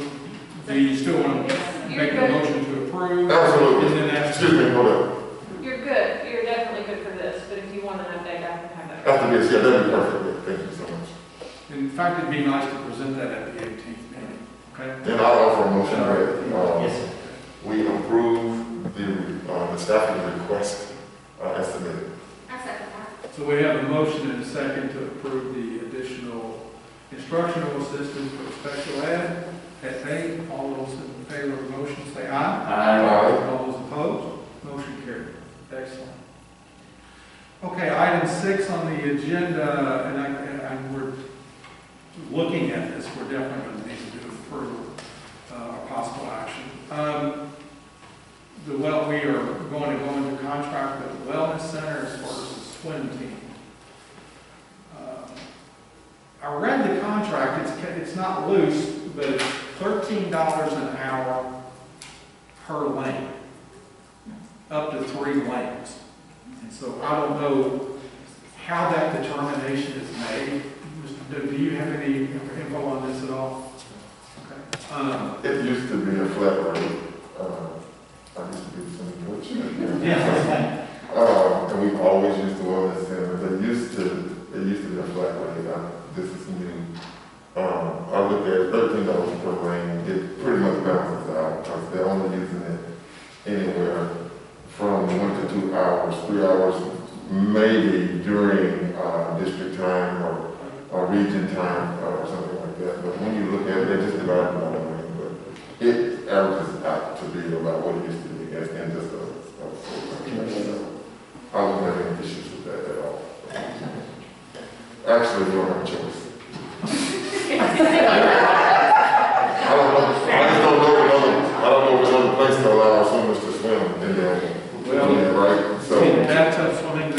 do you still want to make a motion to approve? Absolutely. And then ask. Excuse me, hold up. You're good, you're definitely good for this, but if you want an update, I can have that. After this, yeah, that'd be perfect, yeah, thank you so much. In fact, it'd be nice to present that at the 18th meeting, okay? Then I'll offer a motion that, Yes, sir. we approve the staffing request, as submitted. I second that. So we have a motion and a second to approve the additional instructional assistance for special ed at 8. All those in favor of the motion say aye. Aye. All those opposed, motion carried. Excellent. Okay, item 6 on the agenda, and we're looking at this, we're definitely going to need to do further possible action. We are going to go into contract with the Wellness Center as far as the swim team. I read the contract, it's not loose, but it's $13 an hour per lane, up to 3 lanes. And so I don't know how that determination is made. Do you have any info on this at all? Okay. It used to be a flat rate, I used to be some coach. Yeah. And we've always used the wellness center, but it used to be a flat rate. This is new. I looked at $13 per lane. It pretty much balances out because they're only using it anywhere from 1 to 2 hours, 3 hours, maybe during district time or region time or something like that. But when you look at it, they just divide it by the lane. But it averages out to be about what it used to be, and just a I don't have any issues with that at all. Actually, we don't have a choice. I don't know if another place to allow our swimmers to swim in there, right? So, Bathtub swimming.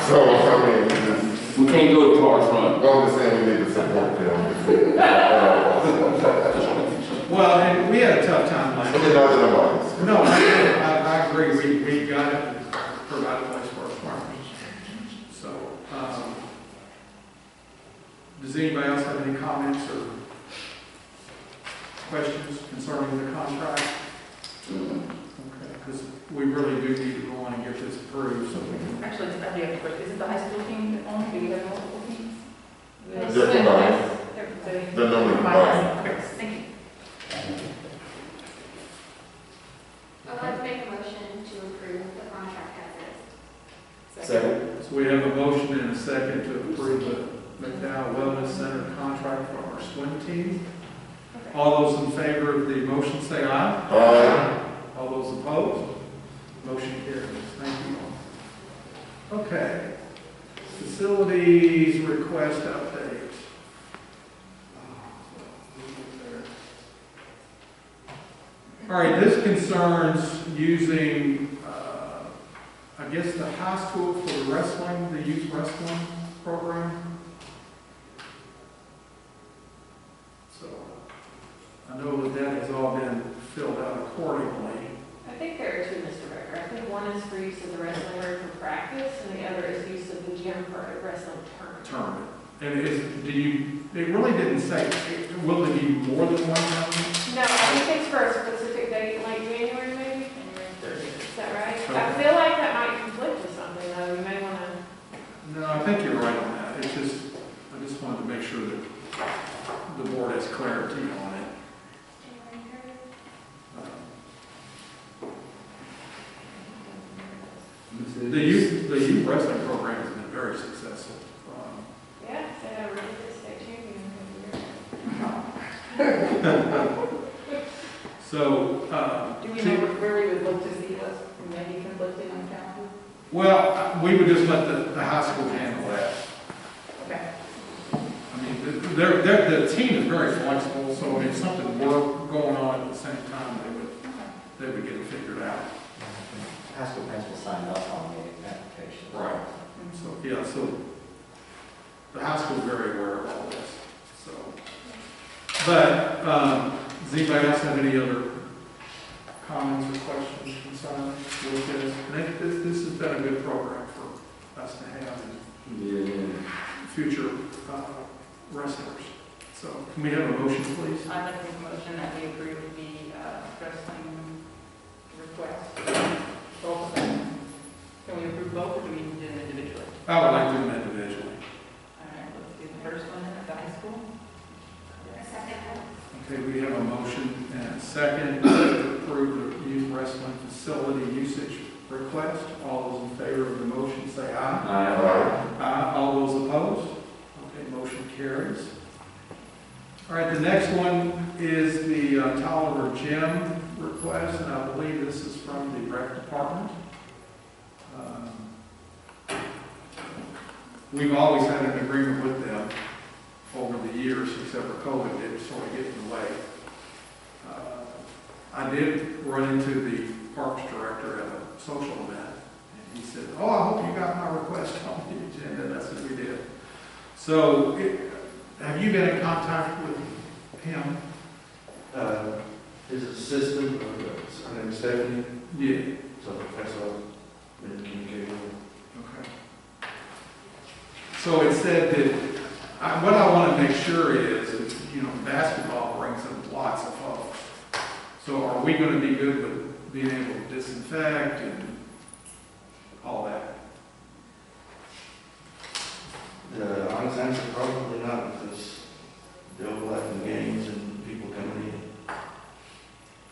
so I mean, it's, We can't go to Clark's Run. well, I'm just saying we need to support them. Well, and we had a tough time last Okay, year. not that I'm No, I agree. We got to provide a place for our farmers. So, does anybody else have any comments or questions concerning the contract? Okay, because we really do need to go on and get this approved so we can. Actually, I do have a question. Is it the high school team that only, do we have multiple teams? They're combined. They're normally combined. Okay, thank you. I'd like to make a motion to approve the contract as is. Second. So we have a motion and a second to approve the McDowell Wellness Center contract for our swim team. All those in favor of the motion say aye. Aye. All those opposed? Motion carries. Thank you all. Okay. Facilities request update. All right, this concerns using, I guess, the high school for the wrestling, the youth wrestling program. So, I know that has all been filled out accordingly. I think there are 2, Mr. Becker. I think one is for use of the wrestling room for practice, and the other is use of the gym for a wrestling tournament. And it really didn't say, will it be more than one tournament? No, I think it's for a specific date, like January maybe? January 30th. Is that right? Okay. I feel like that might conflict with something, though. You may want to... No, I think you're right on that. It's just, I just wanted to make sure that the board has clarity on it. The youth wrestling program has been very successful. Yeah, they had a really good state champion. So, Do we know where we would look to see us maybe conflicting on the calendar? well, we would just let the high school handle that. Okay. I mean, the team is very flexible, so if something were going on at the same time, they would get it figured out. High school principal signed off on the application. Right. So, yeah, so the high school is very aware of all this, so. But, does anybody else have any other comments or questions, look at it. And this has been a good program for us to have in future wrestlers. So can we have a motion, please? I'd like to make a motion that we approve the wrestling request. Both of them. Can we approve both, or do we need to do them individually? I would like to do them individually. All right, let's do the first one at the high school. A second. Okay, we have a motion and a second to approve the youth wrestling facility usage request. All those in favor of the motion say aye. Aye. All those opposed? Okay, motion carries. All right, the next one is the Tolliver Gym request, and I believe this is from the rec department. We've always had an agreement with them over the years, except for COVID, it sort of get in the way. I did run into the parks director at a social event, and he said, "Oh, I hope you got my request on the agenda." And I said, "We did." So, have you been in contact with him? His assistant, her name is Stephanie, Yeah. so that's all been communicating with. Okay. So it said that, what I want to make sure is, basketball brings in lots of folks. So are we going to be good with being able to disinfect and all that? The honest answer, probably not, because the overlapping games and people coming in.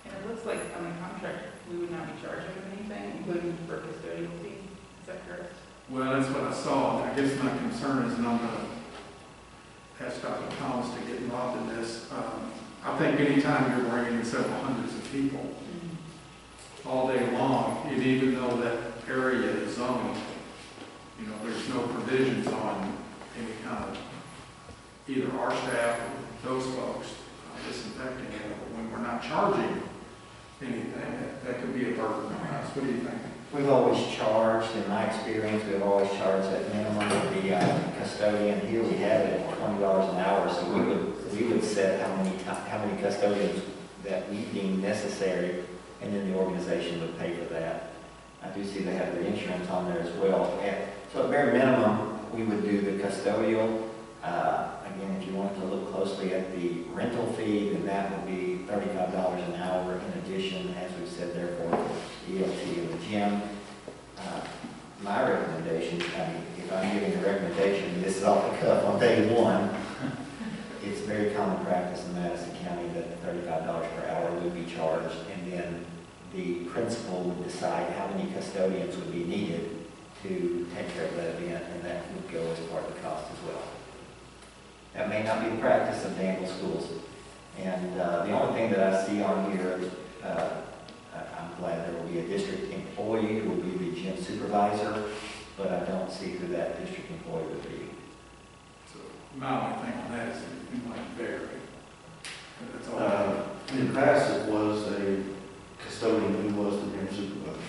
And it looks like on the contract, we would not be charging them anything, including for custodial fee. Is that correct? Well, that's what I saw. I guess my concern is, and I'm going to ask Dr. Thomas to get involved in this. I think anytime you're bringing in several hundreds of people all day long, and even though that area is zoned, there's no provisions on any kind of either our staff or those folks disinfecting it. But when we're not charging anything, that could be a burden on us. What do you think? We've always charged, in my experience, we've always charged at minimum of the custodian. Here we have it at $20 an hour, so we would set how many custodians that we deem necessary, and then the organization would pay for that. I do see they have their insurance on there as well. So at bare minimum, we would do the custodial. Again, if you wanted to look closely at the rental fee, then that would be $35 an hour. In addition, as we've said, therefore, ELT in the gym. My recommendation, if I'm giving a recommendation, this is off the cuff on day one, it's very common practice in Madison County that $35 per hour would be charged, and then the principal would decide how many custodians would be needed to take care of that event, and that would go as part of the cost as well. That may not be the practice of Danville schools. And the only thing that I see on here, I'm glad there will be a district employee who will be the gym supervisor, but I don't see who that district employee would be. So my only thing on that is it might vary. That's all. In the past, it was a custodian who was the gym supervisor.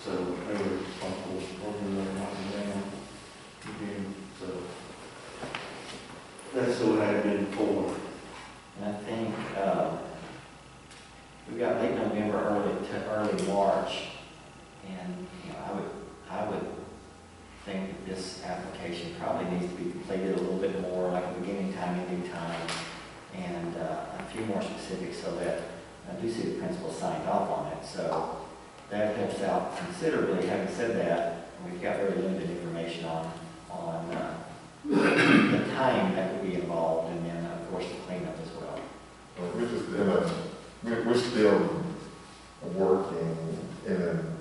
So they were responsible for organizing them. So that's what I had been before. And I think we've got late November, early March, and I would think that this application probably needs to be completed a little bit more, like a beginning time, ending time, and a few more specifics so that I do see the principal signed off on it. So that helps out considerably. Having said that, we've got very limited information on the time that would be involved, and then of course the cleanup as well. We're still working in an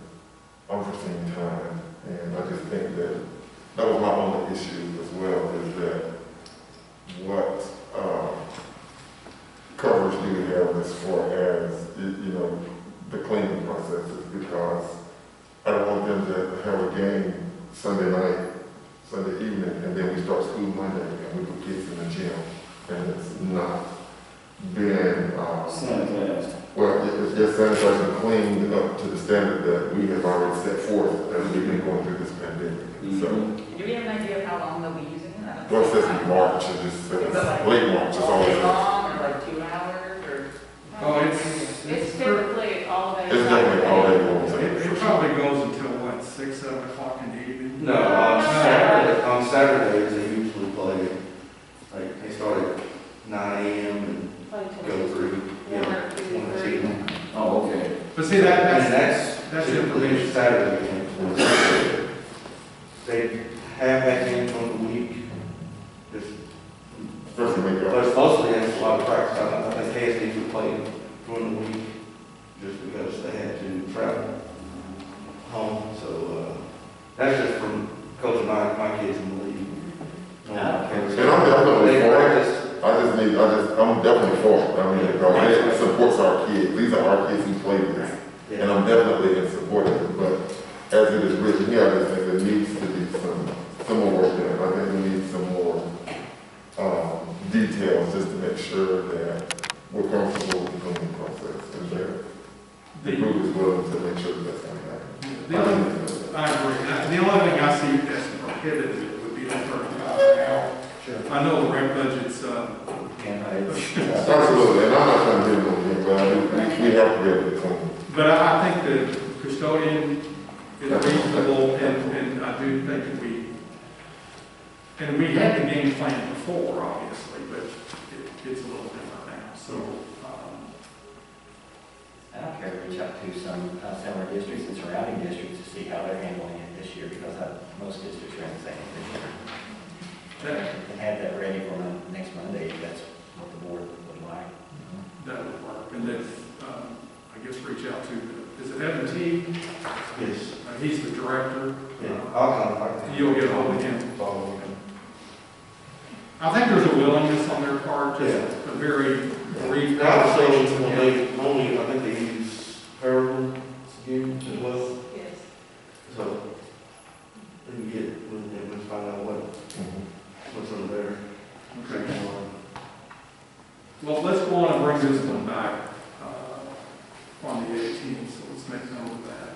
unforeseen time, and I just think that was my only issue as well, is that what coverage do we have as far as, the cleaning processes, because I don't want them to have a game Sunday night, Sunday evening, and then we start school Monday, and we put kids in the gym, and it's not being, Sanitized. well, it's just sanitized and cleaned up to the standard that we have already set forth as we've been going through this pandemic. So, Do we have an idea of how long they'll be using it? well, it says in March, it just says late March, it's All always. day long, or like 2 hours, or? Oh, It's typically all all day. It's definitely all day long. It probably goes until what, 6, 7 o'clock in the evening? No, on Saturdays, they usually play, like, they start at 9 a.m. and Play till go through, one or two, 1 or three. 2. Oh, okay. But see, that's That's information. information. Saturday games. They have that game on the week. Just, First make but up. it's mostly it's a lot of practice. I think Ksda would play during the week just because they had to travel home. So that's just from coaching my kids in the league. And I'm definitely for it. I'm definitely for it. I mean, it supports our kids. These are our kids who play this. And I'm definitely in support of it. But as it is written here, I just think there needs to be some more work there. I think we need some more details just to make sure that we're comfortable with the cleaning process. And that the group is willing to make sure that that's going to happen. I agree. The only thing I see as prohibited would be the 35 an hour. Sure. I know the rec budget's, Absolutely, and I'm not trying to do anything, but we have to be able to clean. but I think the custodian is reasonable, and I do think that we had the game plan before, obviously, but it's a little different now, so. I don't care to reach out to some similar districts and surrounding districts to see how they're handling it this year, because most districts are in the same position. And have that ready for next Monday, if that's what the board would like. That would work, and then, I guess reach out to, is it Evan T? Yes. He's the director. Yeah. I'll contact them. You'll get hold of him. Follow them. I think there's a willingness on their part, just a very brief Also, conversation. they only, I think they use Parable again as well. Yes. So they can get, we'll find out what's under there. Okay. Well, let's go on and bring this one back on the 18th, so let's make note of that.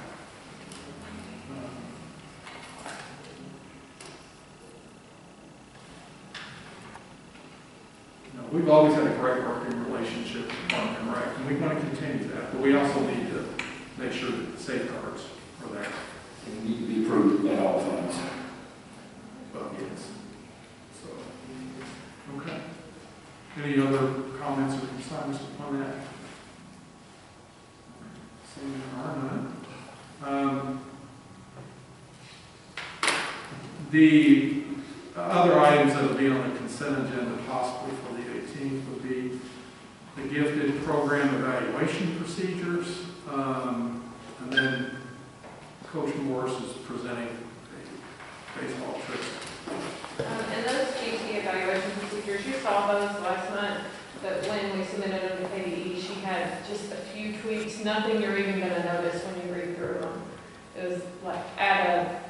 We've always had a great working relationship with Park and Rec, and we want to continue that, but we also need to make sure that the safeguards are there. It need to be approved at all times. But yes. So, okay. Any other comments or concerns on that? Seeing there are none. The other items that will be on the consent agenda possibly for the 18th would be the gifted program evaluation procedures. And then Coach Morris is presenting a baseball trip. And those GT evaluation procedures, you saw those last month, but when we submitted them to KDE, she had just a few tweaks, nothing you're even gonna notice when you read through them. It was like add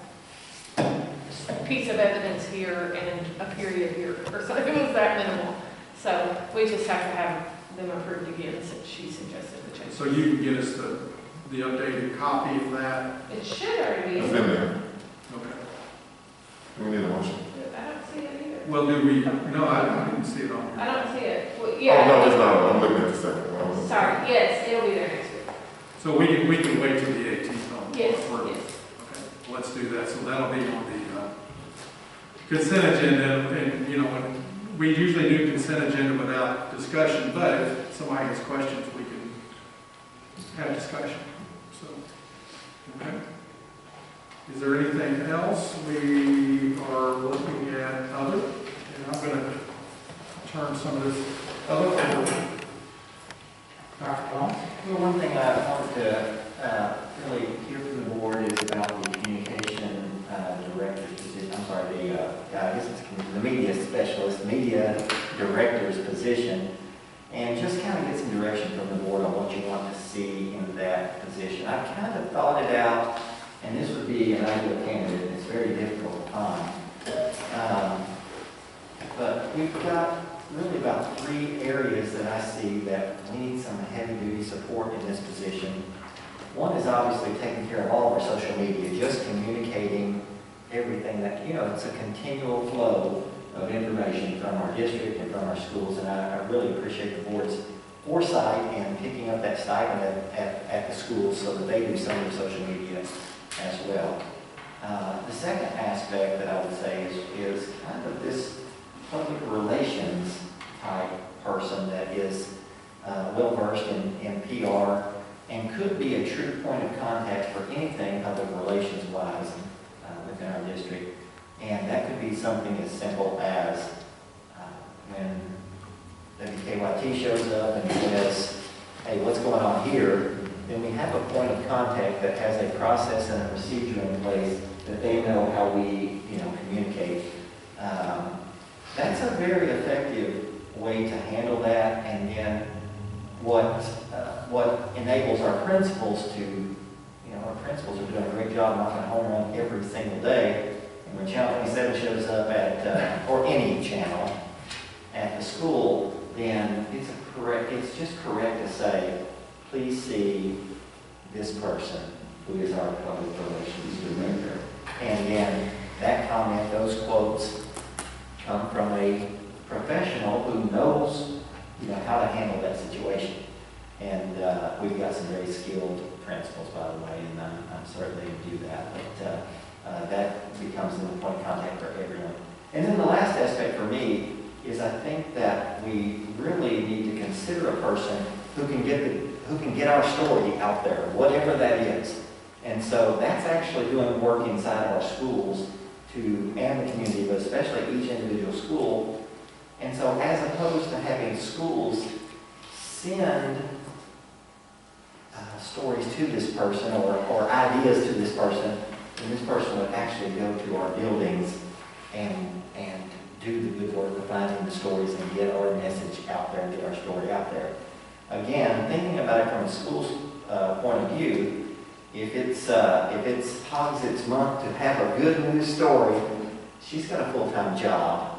a piece of evidence here and a period here, or something. It was that minimal. So we just have to have them approved again since she suggested the change. So you can get us the updated copy of that? It should already be. It's in there. Okay. We need a motion. I don't see it either. Well, do we, no, I didn't see it on here. I don't see it. Well, Oh, yeah. no, it's not. I'm looking at the second one. Sorry, yes, it'll be there next week. So we can wait till the 18th on. Yes, for- yes. Okay, let's do that. So that'll be on the consent agenda, and, you know, we usually do consent agenda without discussion, but if somebody has questions, we can have discussion. So, okay. Is there anything else? We are looking at other, and I'm going to turn some of this other over. Dr. Long? Well, one thing I wanted to really hear from the board is about the communication director's position. I'm sorry, I guess it's the media specialist, media director's position, and just kind of get some direction from the board on what you want to see in that position. I've kind of thought it out, and this would be an ideal candidate. It's very difficult to find. But we've got really about 3 areas that I see that we need some heavy-duty support in this position. One is obviously taking care of all of our social media, just communicating everything that, you know, it's a continual flow of information from our district and from our schools, and I really appreciate the board's foresight in picking up that stipend at the schools so that they do some of the social media as well. The second aspect that I would say is kind of this public relations type person that is well versed in PR and could be a true point of contact for anything public relations wise within our district. And that could be something as simple as when WKYT shows up and says, hey, what's going on here? Then we have a point of contact that has a process and a procedure in place that they know how we, communicate. That's a very effective way to handle that. And then what enables our principals to, our principals are doing a great job knocking a home run every single day. And when Channel 27 shows up at, or any channel at the school, then it's just correct to say, please see this person who is our public relations director. And again, that comment, those quotes come from a professional who knows, how to handle that situation. And we've got some very skilled principals, by the way, and I'm certainly do that. But that becomes the point of contact for everyone. And then the last aspect for me is I think that we really need to consider a person who can get our story out there, whatever that is. And so that's actually doing work inside our schools and the community, but especially each individual school. And so as opposed to having schools send stories to this person or ideas to this person, then this person would actually go to our buildings and do the good work of finding the stories and get our message out there, get our story out there. Again, thinking about it from a school's point of view, if it's Hogshead's month to have a good news story, she's got a full-time job,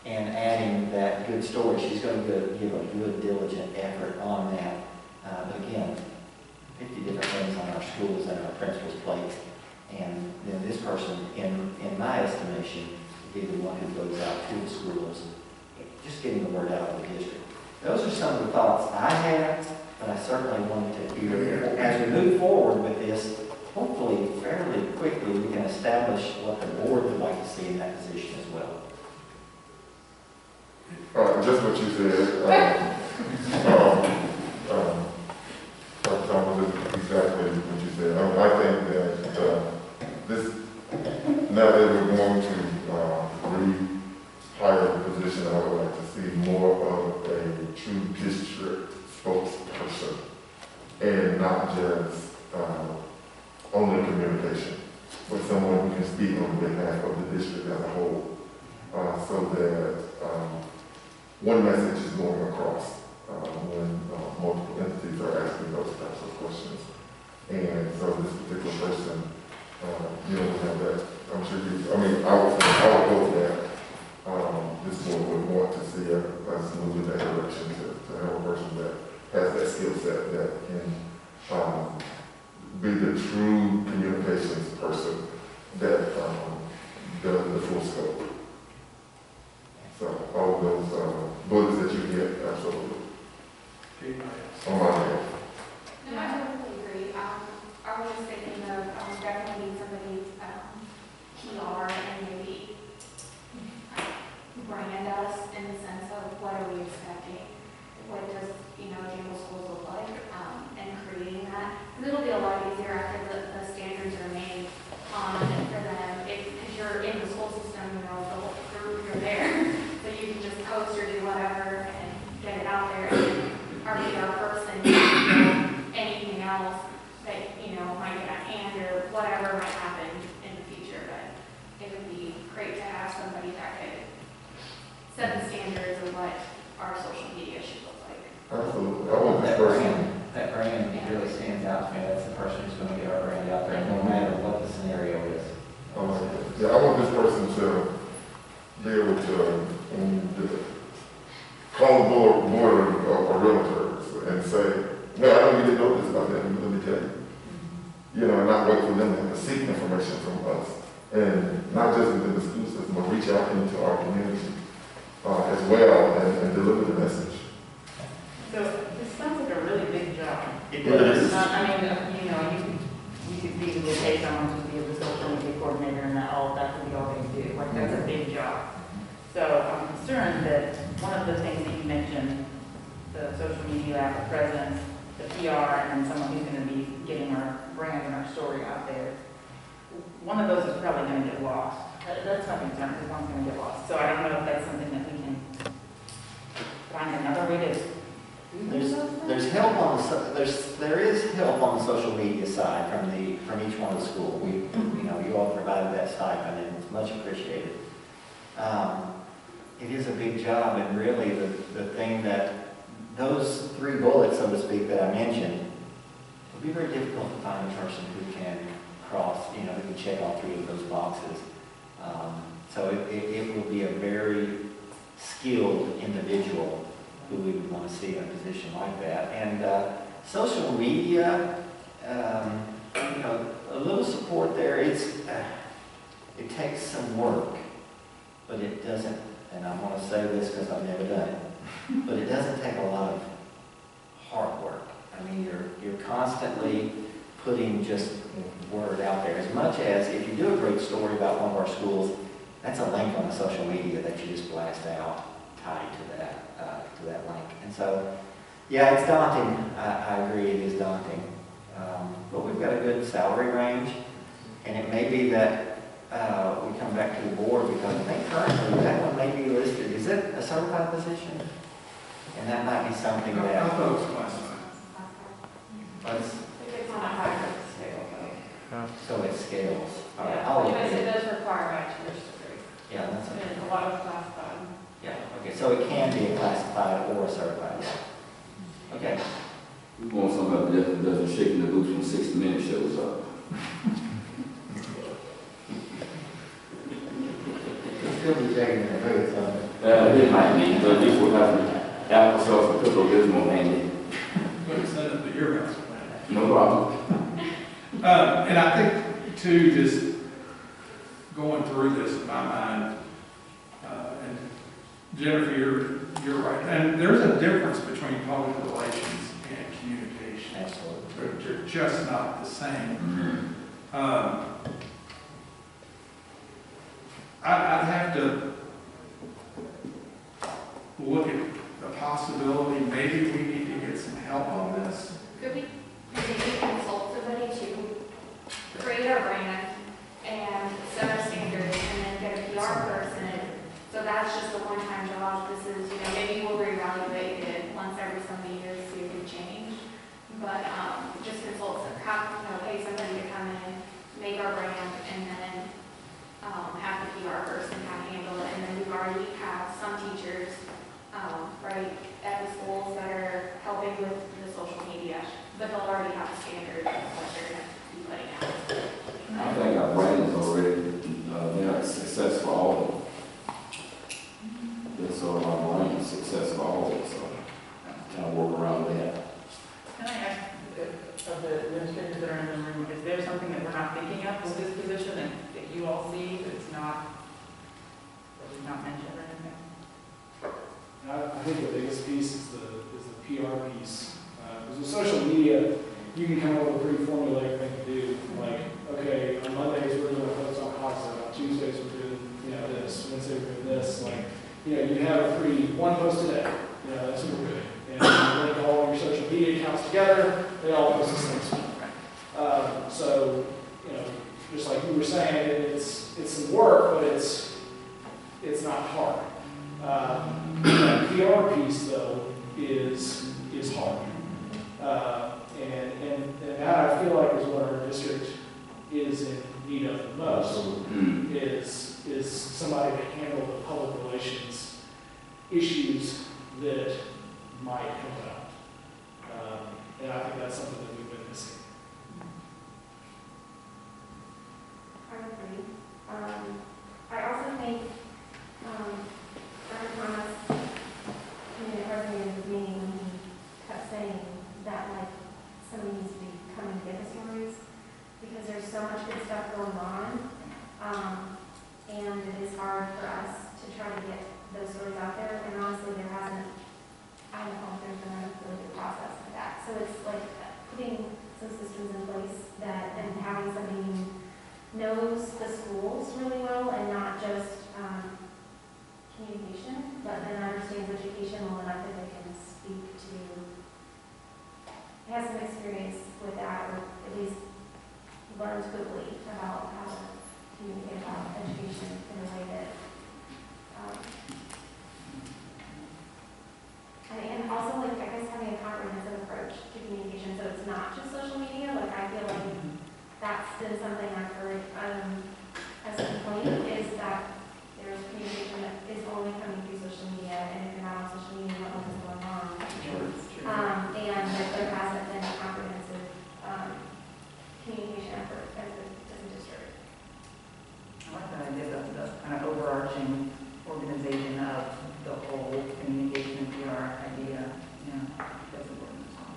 and adding that good story, she's going to give a good, diligent effort on that. But again, 50 different things on our schools and our principals' plates, and then this person, in my estimation, be the one who goes out to the schools, just getting the word out of the district. Those are some of the thoughts I have, but I certainly wanted to hear. As we move forward with this, hopefully fairly quickly we can establish what the board would like to see in that position as well. Just what you said. Exactly what you said. I think that this, now that we're going to rehire the position, I would like to see more of a true district spokesperson and not just only communication, but someone who can speak on behalf of the district as a whole, so that one message is going across when multiple entities are asking those types of questions. And so this particular person, we have that. I'm sure I would go with that. This board would want to see us move in that direction to have a person that has that skill set that can be the true communications person that does the full scope. So all those bullets that you get, absolutely. On my head. No, I totally agree. I was just thinking of definitely need somebody PR and maybe brand us in the sense of what are we expecting? What does, Campbell schools look like? And creating that. Because it'll be a lot easier after the standards are made for them. If you're in the school system, you're there. So you can just post or do whatever and get it out there. And our PR person, anything else that, might get a hand or whatever might happen in the future. But it would be great to have somebody that could set the standards of what our social media should look like. Absolutely. I want this person. That brand really stands out to me. That's the person who's going to get our brand out there, no matter what the scenario is. Yeah, I want this person to be able to call the board of realtors and say, no, I know you didn't know this about that, let me tell you. And not wait for them to have to seek information from us. And not just within the school system, but reach out into our community as well and deliver the message. So this sounds like a really big job. It does. I mean, you know, you could feasibly pay someone to be the social media coordinator and that could be all they do. Like, that's a big job. So I'm concerned that one of the things that you mentioned, the social media presence, the PR, and then someone who's going to be getting our brand and our story out there, one of those is probably going to get lost. That's my concern, because one's going to get lost. So I don't know if that's something that we can find another way to do. There's help on there is help on the social media side from each one of the schools. You all provided that stipend, and it's much appreciated. It is a big job, and really the thing that those 3 bullets, so to speak, that I mentioned, it would be very difficult to find a person who can who can check all 3 of those boxes. So it will be a very skilled individual who we would want to see in a position like that. And social media, a little support there. It takes some work, but it doesn't, and I'm going to say this because I've never done it, but it doesn't take a lot of hard work. I mean, you're constantly putting just word out there. As much as if you do a great story about one of our schools, that's a link on the social media that you just blast out tied to that link. And so, yeah, it's daunting. I agree, it is daunting. But we've got a good salary range, and it may be that we come back to the board, because I think currently that one may be listed. Is it a certified position? And that might be something I that. thought it was classified. If it's on a higher scale, though. So it scales. All right, Yeah, I'll look because at it it. does require a bachelor's degree. Yeah, that's okay. And a lot of classified. Yeah, okay, so it can be a classified or a certified. Okay. We want somebody that doesn't shake in the boots when 60 Minutes shows up. Still be checking the boots, huh? It might be, but at least we'll have applesauce and Pepto-Bismol handy. But send it to your house. No problem. And I think, too, just going through this in my mind, and Jennifer, you're right. And there's a difference between public relations and communication. Absolutely. They're just not the same. I'd have to look at the possibility, maybe we need to get some help on this. Could we maybe consult somebody to create our brand and set our standards and then get a PR person? So that's just a one-time job. This is, maybe we'll reevaluate it once every so many years, see if we change. But just consult, pay somebody to come in, make our brand, and then have the PR person handle it. And then we already have some teachers, right, at the schools that are helping with the social media, but they'll already have a standard of what they're going to be putting out. I think our brand is already, they're a success for all of them. That's sort of our brand is success for all of them, so kind of work around that. Can I ask of the administrators that are in the room, is there something that we're not thinking of with this position that you all see that's not, that we've not mentioned or anything? I think the biggest piece is the PR piece. Because with social media, you can come up with a pretty formulaic thing to do. Like, okay, on Mondays we're doing a post on Ksda, on Tuesdays we're doing, this, Wednesday we're doing this. Like, you have a pretty one post a day. That's super good. And you link all your social media accounts together, they all post the same stuff. So, just like you were saying, it's some work, but it's not hard. That PR piece, though, is hard. And that I feel like is what our district is in need of the most, is somebody to handle the public relations issues that might come about. And I think that's something that we've been missing. I agree. I also think, Dr. Thomas, earlier in the meeting, when he kept saying that, somebody needs to come and give the stories, because there's so much good stuff going on, and it is hard for us to try to get those stories out there, and honestly, I don't know if there's in a really good process like that. So it's like putting some systems in place that, and having somebody who knows the schools really well and not just communication, but then understands education well enough that they can speak to, has some experience with that, or at least learns quickly about how to communicate about education in a way that, and also like, I guess having a comprehensive approach to communication, so it's not just social media. Like I feel like that's been something I've heard as a complaint, is that there's communication that is only coming through social media, and if you're not on social media, you don't know what's going on. And that there hasn't been a comprehensive communication effort as a district. I like that idea of the kind of overarching organization of the whole communication and PR idea. Yeah, that's important as well.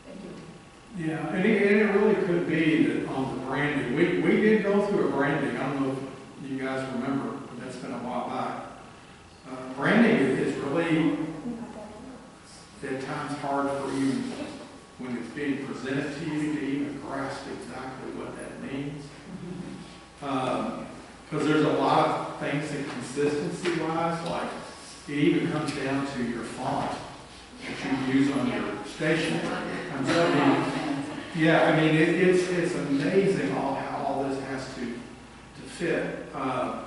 Thank you. Yeah, and it really could be that on the branding, we did go through a branding. I don't know if you guys remember, but that's been a while back. Branding is really at times hard for you when it's being presented to you to even grasp exactly what that means. Because there's a lot of things that consistency-wise, like it even comes down to your font that you use on your stationery. Yeah, I mean, it's amazing how all this has to fit. I'm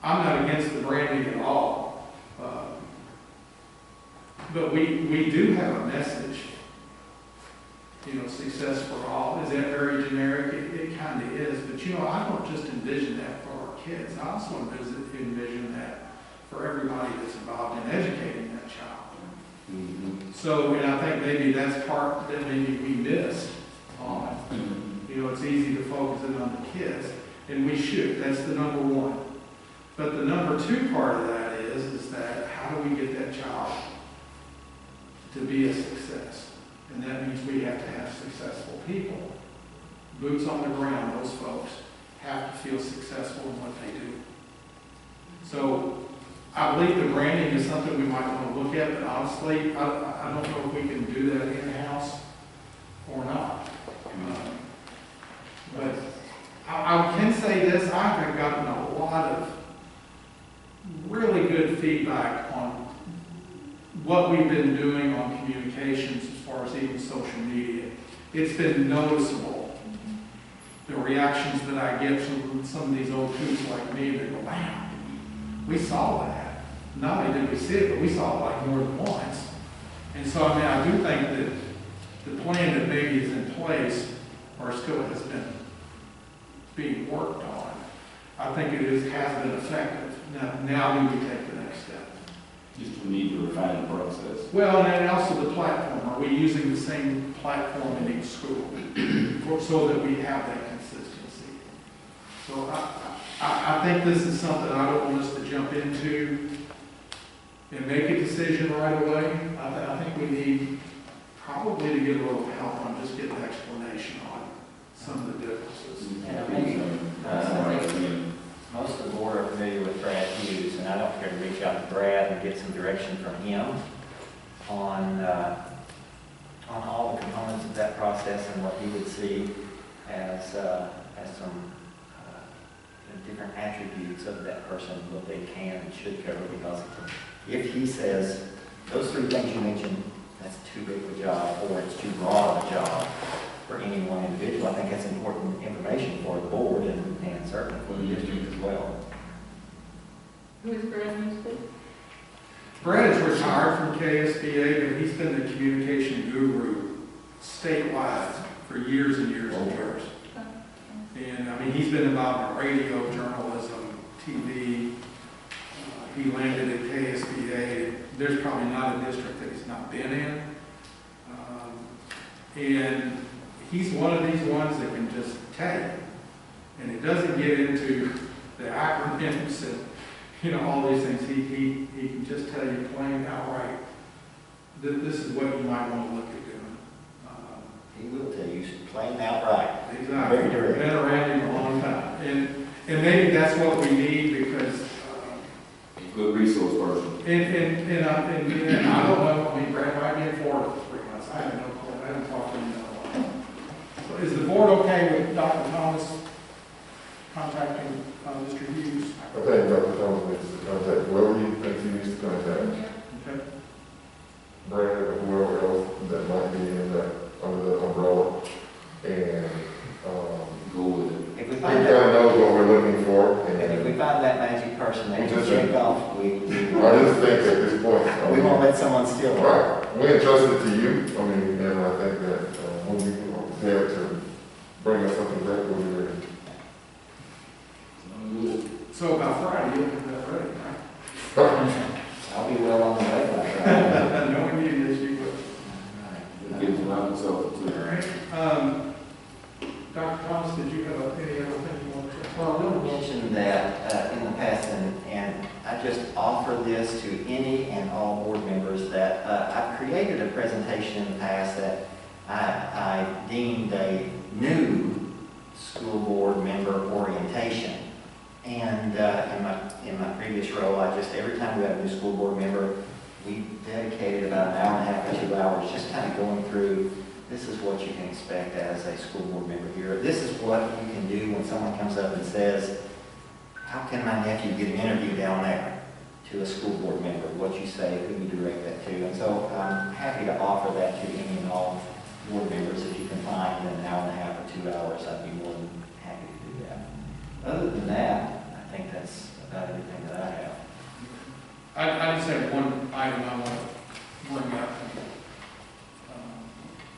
not against the branding at all, but we do have a message. You know, success for all. Is that very generic? It kind of is, but you know, I don't just envision that for our kids. I also envision that for everybody that's involved in educating that child. Mm-hmm. So, and I think maybe that's part that maybe we miss on. You know, it's easy to focus it on the kids, and we should. That's the number one. But the number two part of that is that how do we get that child to be a success? And that means we have to have successful people. Boots on the ground, those folks have to feel successful in what they do. So I believe the branding is something we might want to look at, but honestly, I don't know if we can do that in-house or not. But I can say this, I have gotten a lot of really good feedback on what we've been doing on communications as far as even social media. It's been noticeable. The reactions that I get from some of these old coots like me, they go, wow, we saw that. Not only did we see it, but we saw it like more than once. And so, I mean, I do think that the plan that maybe is in place or still has been being worked on, I think has been effective. Now do we take the next step? Just we need to refine the process. Well, and then also the platform. Are we using the same platform in each school so that we have that consistency? So I think this is something I don't want us to jump into and make a decision right away. I think we need probably to get a little help on just getting an explanation on some of the differences. And I think most of the board are familiar with Brad Hughes, and I don't care to reach out to Brad and get some direction from him on all the components of that process and what he would see as some different attributes of that person, what they can and should cover. Because if he says those three things you mentioned, that's too big of a job, or it's too broad of a job for any one individual, I think that's important information for the board and certainly for the district as well. Who is Brad Newspeak? Brad is retired from KSBA, but he's been the communication guru statewide for years and years and years. And I mean, he's been involved in radio, journalism, TV. He landed at KSBA. There's probably not a district that he's not been in. And he's one of these ones that can just tell you. And it doesn't get into the acronyms and, you know, all these things. He can just tell you plain outright that this is what you might want to look at doing. He will tell you plain outright. Exactly. Very direct. Been around him a long time. And maybe that's what we need because Good resource person. And I don't know, I mean, Brad might be in Florida for 3 months, I have no clue, I haven't talked to him in a while. So is the board okay with Dr. Thomas contacting Mr. Hughes? I think Dr. Thomas needs to contact whoever he thinks he needs to contact, Okay. Brad or whoever else that might be in that, under the umbrella. And, Go with it. If we he find kind that, of knows what we're looking for. and if we find that magic person that can check off, I just think at this point, I we mean, won't let someone steal it. right, we entrust it to you, I mean, and I think that when we are prepared to bring us something back, we'll be ready. So about Friday, you'll get that ready, right? I'll be well on the way by Friday. No immediate issue, but. Get him out himself All too. right. Dr. Thomas, did you have any other thing you wanted to? Well, I will mention that in the past, and I just offer this to any and all board members, that I've created a presentation in the past that I deemed a new school board member orientation. And in my previous role, every time we had a new school board member, we dedicated about an hour and a half or 2 hours just kind of going through, this is what you can expect as a school board member here. This is what you can do when someone comes up and says, how can my nephew get an interview down there, to a school board member? What you say, who you direct that to. And so I'm happy to offer that to any and all board members. If you can find an hour and a half or 2 hours, I'd be more than happy to do that. Other than that, I think that's about everything that I have. I just have one item I want to bring up.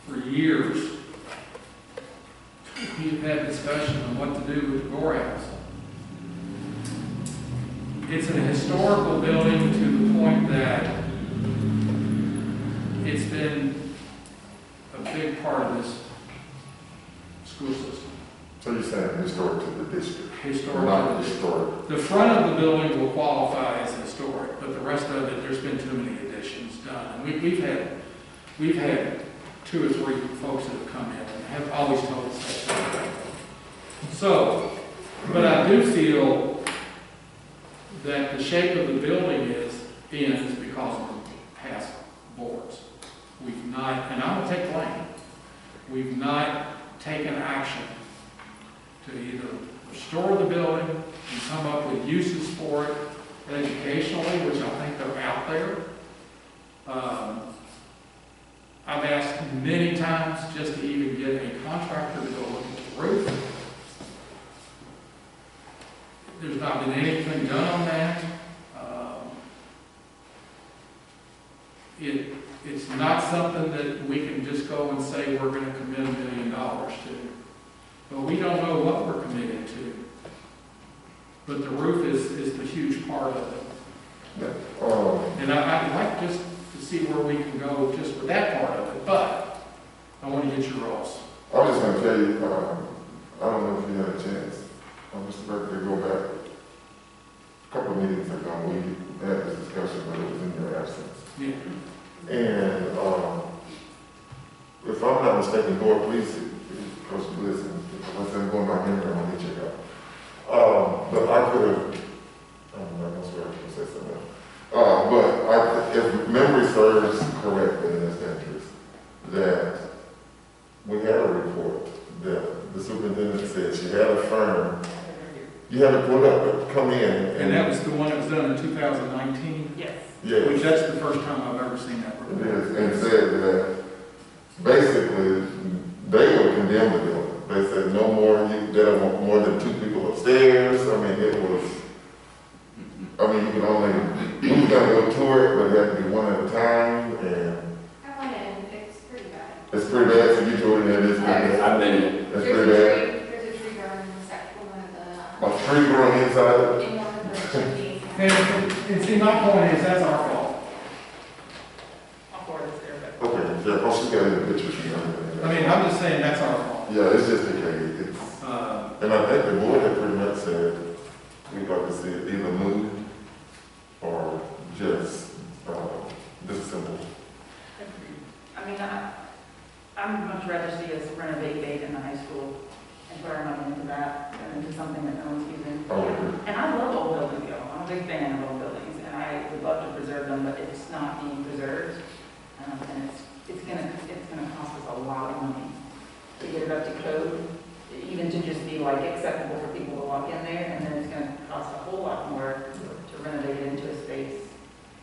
For years, we've had discussion on what to do with the Gore House. It's an historical building to the point that it's been a big part of this school system. So you're saying historic to the district? Historic. Not historic. The front of the building will qualify as historic, but the rest of it, there's been too many additions done. And we've had 2 or 3 folks that have come in and have always told us that. So, but I do feel that the shape of the building is because of the past boards. We've not, and I'm going to take blame, we've not taken action to either restore the building and come up with uses for it educationally, which I think are out there. I've asked many times just to even get a contractor to go look at the roof. There's not been anything done on that. It's not something that we can just go and say we're going to commit $1 million to. But we don't know what we're committing to. But the roof is the huge part of it. Yeah. And I'd like just to see where we can go just with that part of it, but I want to get your roles. I was just going to tell you, I don't know if you had a chance, Mr. Berkeley, to go back a couple of meetings ago, we had this discussion, but it was in your absence. Yeah. And if I'm not mistaken, Lord, please, Coach Bliss, and if I'm going by memory, I'm going to check out. But I could have, I'm not going to swear, I can say something else. But if memory serves correctly in this interest, that we had a report that the superintendent said she had a firm. You have it pulled up, but come in. And that was the one that was done in 2019? Yes. Yes. Which that's the first time I've ever seen that It report. is, and said that basically they would condemn the building. They said no more, they don't want more than 2 people upstairs. I mean, it was, you could only, we were gonna go tour it, but it had to be one at a time, and I went in, it's pretty bad. it's pretty bad, so you toured it, it's pretty bad. I've been in. It's pretty bad. There's a tree growing in the second one of the, A tree growing inside of it. in one of the chimneys. And see, my point is, that's our fault. I'll forward this there, but. Okay, yeah, oh, she got the pictures and everything. I mean, I'm just saying that's our fault. Yeah, it's just okay, it's, and I think the board had pretty much said, we'd like to see it either moved or just, disassembled. I mean, I'm much rather see us renovate Bait in the high school and put our money into that than into something that no one's using. I would agree. And I love old buildings, I'm a big fan of old buildings, and I we'd love to preserve them, but it's not being preserved. And it's gonna cost us a lot of money to get it up to code, even to just be like acceptable for people to walk in there, and then it's gonna cost a whole lot more to renovate it into a space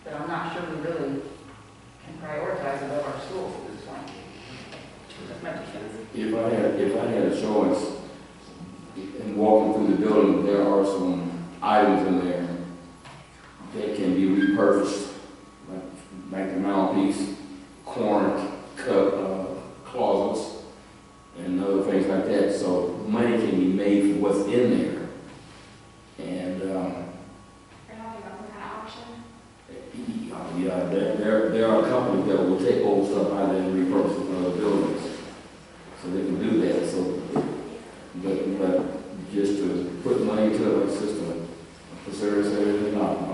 that I'm not sure we really can prioritize above our schools at this point. That's my 2 cents. If I had a choice in walking through the building, there are some items in there that can be repurposed, like the mouthpiece, corner closets, and other things like that. So money can be made for what's in there. And You're talking about some kind of auction? yeah, there are companies that will take old stuff out there and repurpose it for other buildings. So they can do that. So, but just to put money into a system, preserve everything, not.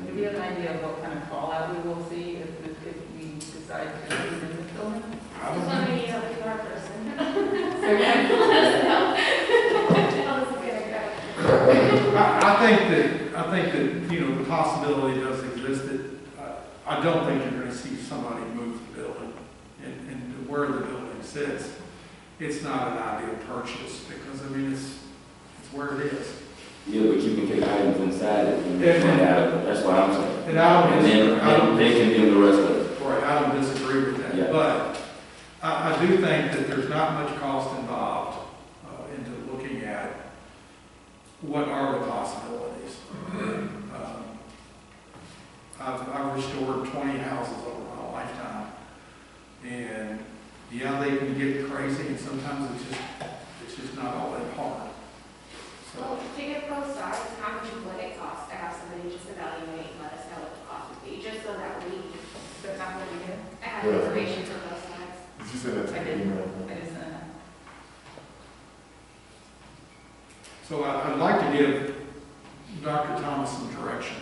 Do we have an idea of what kind of fallout we will see if we decide to use in this building? Just let me know if you are a person. So, yeah. Let us know. How this is gonna go. I think that, you know, the possibility does exist that, I don't think you're gonna see somebody move the building and where the building sits. It's not an ideal purchase because, I mean, it's where it is. Yeah, but you can take items inside it and rent out of it. That's what I'm saying. And then they can give the rest of it. Right, I don't disagree with that. Yeah. But I do think that there's not much cost involved into looking at what are the possibilities. I've restored 20 houses over my lifetime. And yeah, they can get crazy and sometimes it's just not all that hard. Well, to get both sides, how much would it cost to have somebody just evaluate and let us know what the cost would be, just so that we have information for both sides? Did you say that to I the did. email? I just said that. So I'd like to give Dr. Thomas some direction.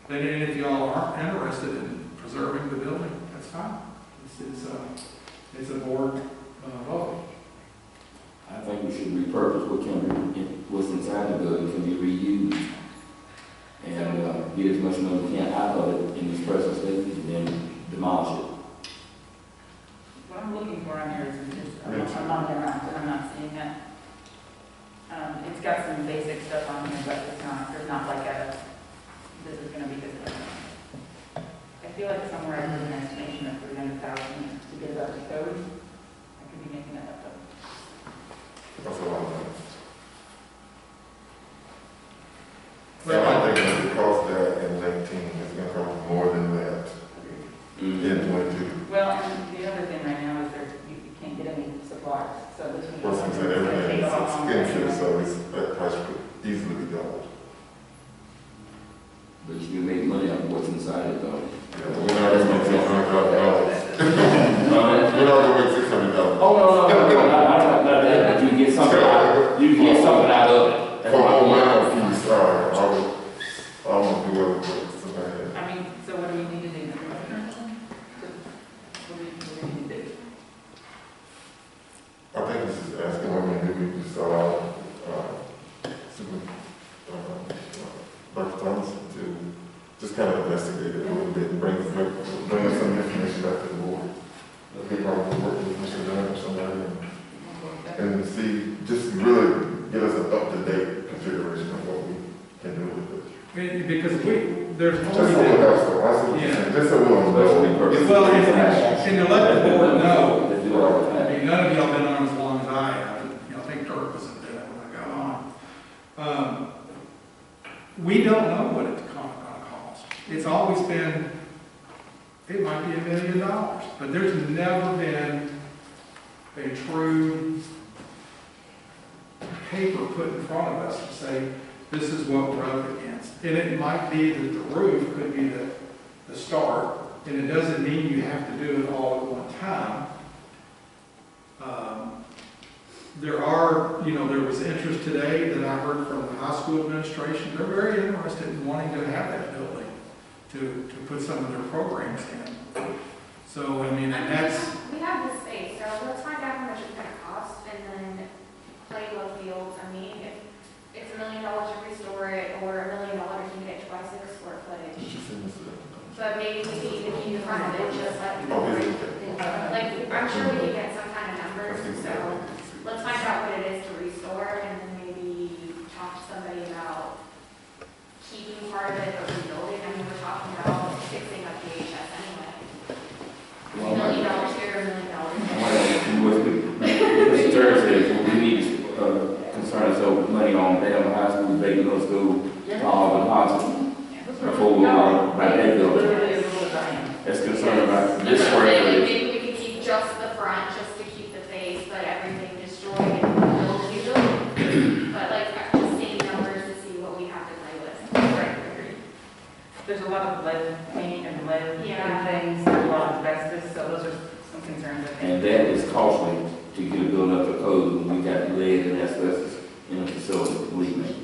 And if y'all aren't interested in preserving the building, that's fine. It's a board vote. I think we should repurpose what's inside the building can be reused. And get as much money as we can out of it in this present state and then demolish it. What I'm looking for on here is, I'm not around, but I'm not seeing that. It's got some basic stuff on here, but there's not like this is gonna be this. I feel like somewhere I heard an estimation of 300,000 to get it up to code. I could be making that up though. That's a lot of money. Well, I think that the cost there in 19 is going to cost more than that in 22. Well, and the other thing right now is you can't get any supplies, so this one. Well, since everything is expensive, so that price could easily be doubled. But you can make money out of what's inside it though. Yeah, we're not going to make $600,000. We're not going to make $600,000. Oh, no, not that, but you can get something out of it. That's For my all point. my fees, I won't do it with somebody. I mean, so what do we need to do? What do we need to do? I think this is asking women, do we just allow Dr. Thomas to just kind of investigate it a little bit and bring us some information back to the board. That we probably work with Mr. Dunn or somebody and see, just really get us an up-to-date configuration of what we can do with it. Because there's Just always so we'll been, have some, I see what you're saying, just so we'll know. well, and to let the board know, I mean, none of y'all been on as long as I have. You know, I think Dirk was in there when I got on. We don't know what it's going to cost. It's always been, it might be $1 million, but there's never been a true paper put in front of us to say, this is what we're up against. And it might be that the roof could be the start, and it doesn't mean you have to do it all at one time. There was interest today that I heard from the high school administration. They're very interested in wanting to have that building to put some of their programs in. So, I mean, and that's... We have the space, so let's find out how much it's going to cost and then play both fields. I mean, if it's $1 million to restore it or $1 million to get 12 but maybe we need to keep in front of it, just like, I'm sure we can get some kind of numbers, so let's find out what it is to restore, and then maybe talk to somebody about keeping part of it or rebuilding. I mean, we're talking about fixing up DHS anyway. $1 million here, $1 million there. Mr. Turner said, we need concerns over money on Dale High School, Bacon Middle School, all the hospital. Before we go by that building. That's concerned about this So square maybe footage. we could keep just the front, just to keep the face, but everything destroyed and build a new building. But like, I'm just seeing numbers to see what we have to play with. There's a lot of lead paint and lead Yeah. and things, there's a lot of asbestos, so those are some concerns, I think. And that is costly to get a building up to code when we got lead and asbestos in the facility, believe me.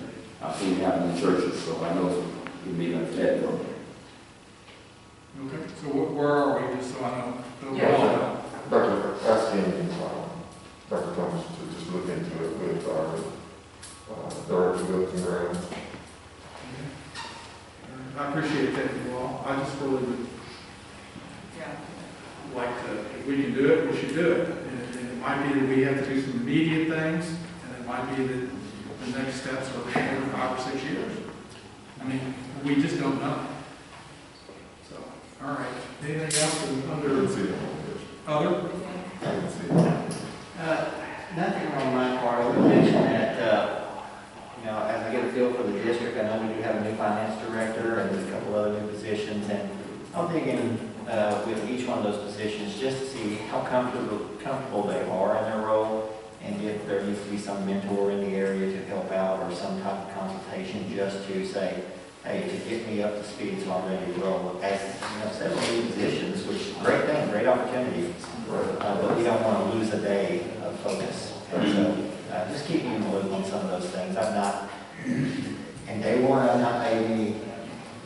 I've seen it happen in churches, so I know it can be like that building. Okay, so where are we, just so I know? Yeah. Dr. asking, Dr. Thomas to just look into it with our, director of the grounds. I appreciate that, you all. I just really would Yeah. like to, if we can do it, we should do it. And it might be that we have to do some immediate things, and it might be that the next steps are 5 or 6 years. I mean, we just don't know. So, all right. Anything else under other? I can see it. Nothing on my part. I would mention that, as I get a feel for the district, I know we do have a new finance director and a couple other new positions, and I'll dig in with each one of those positions just to see how comfortable they are in their role, and if there needs to be some mentor in the area to help out or some type of consultation just to say, hey, to get me up to speed so I'm ready to roll. As several new positions, which is a great thing, great opportunity, but we don't want to lose a day of focus. And so just keep me in the loop on some of those things. I'm not, and day one, I'm not making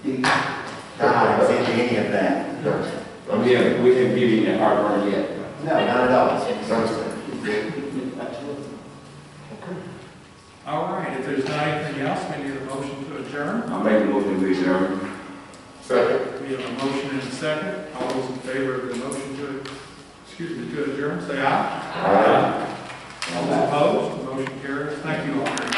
deep dives into any of that. We haven't given you that heartburn yet. No, not at all. All right, if there's not anything else, we need a motion to adjourn. I'll make a motion to adjourn. Second. We have a motion and a second. All those in favor of the motion to adjourn, say aye. Aye. All those opposed, the motion carries. Thank you all very much.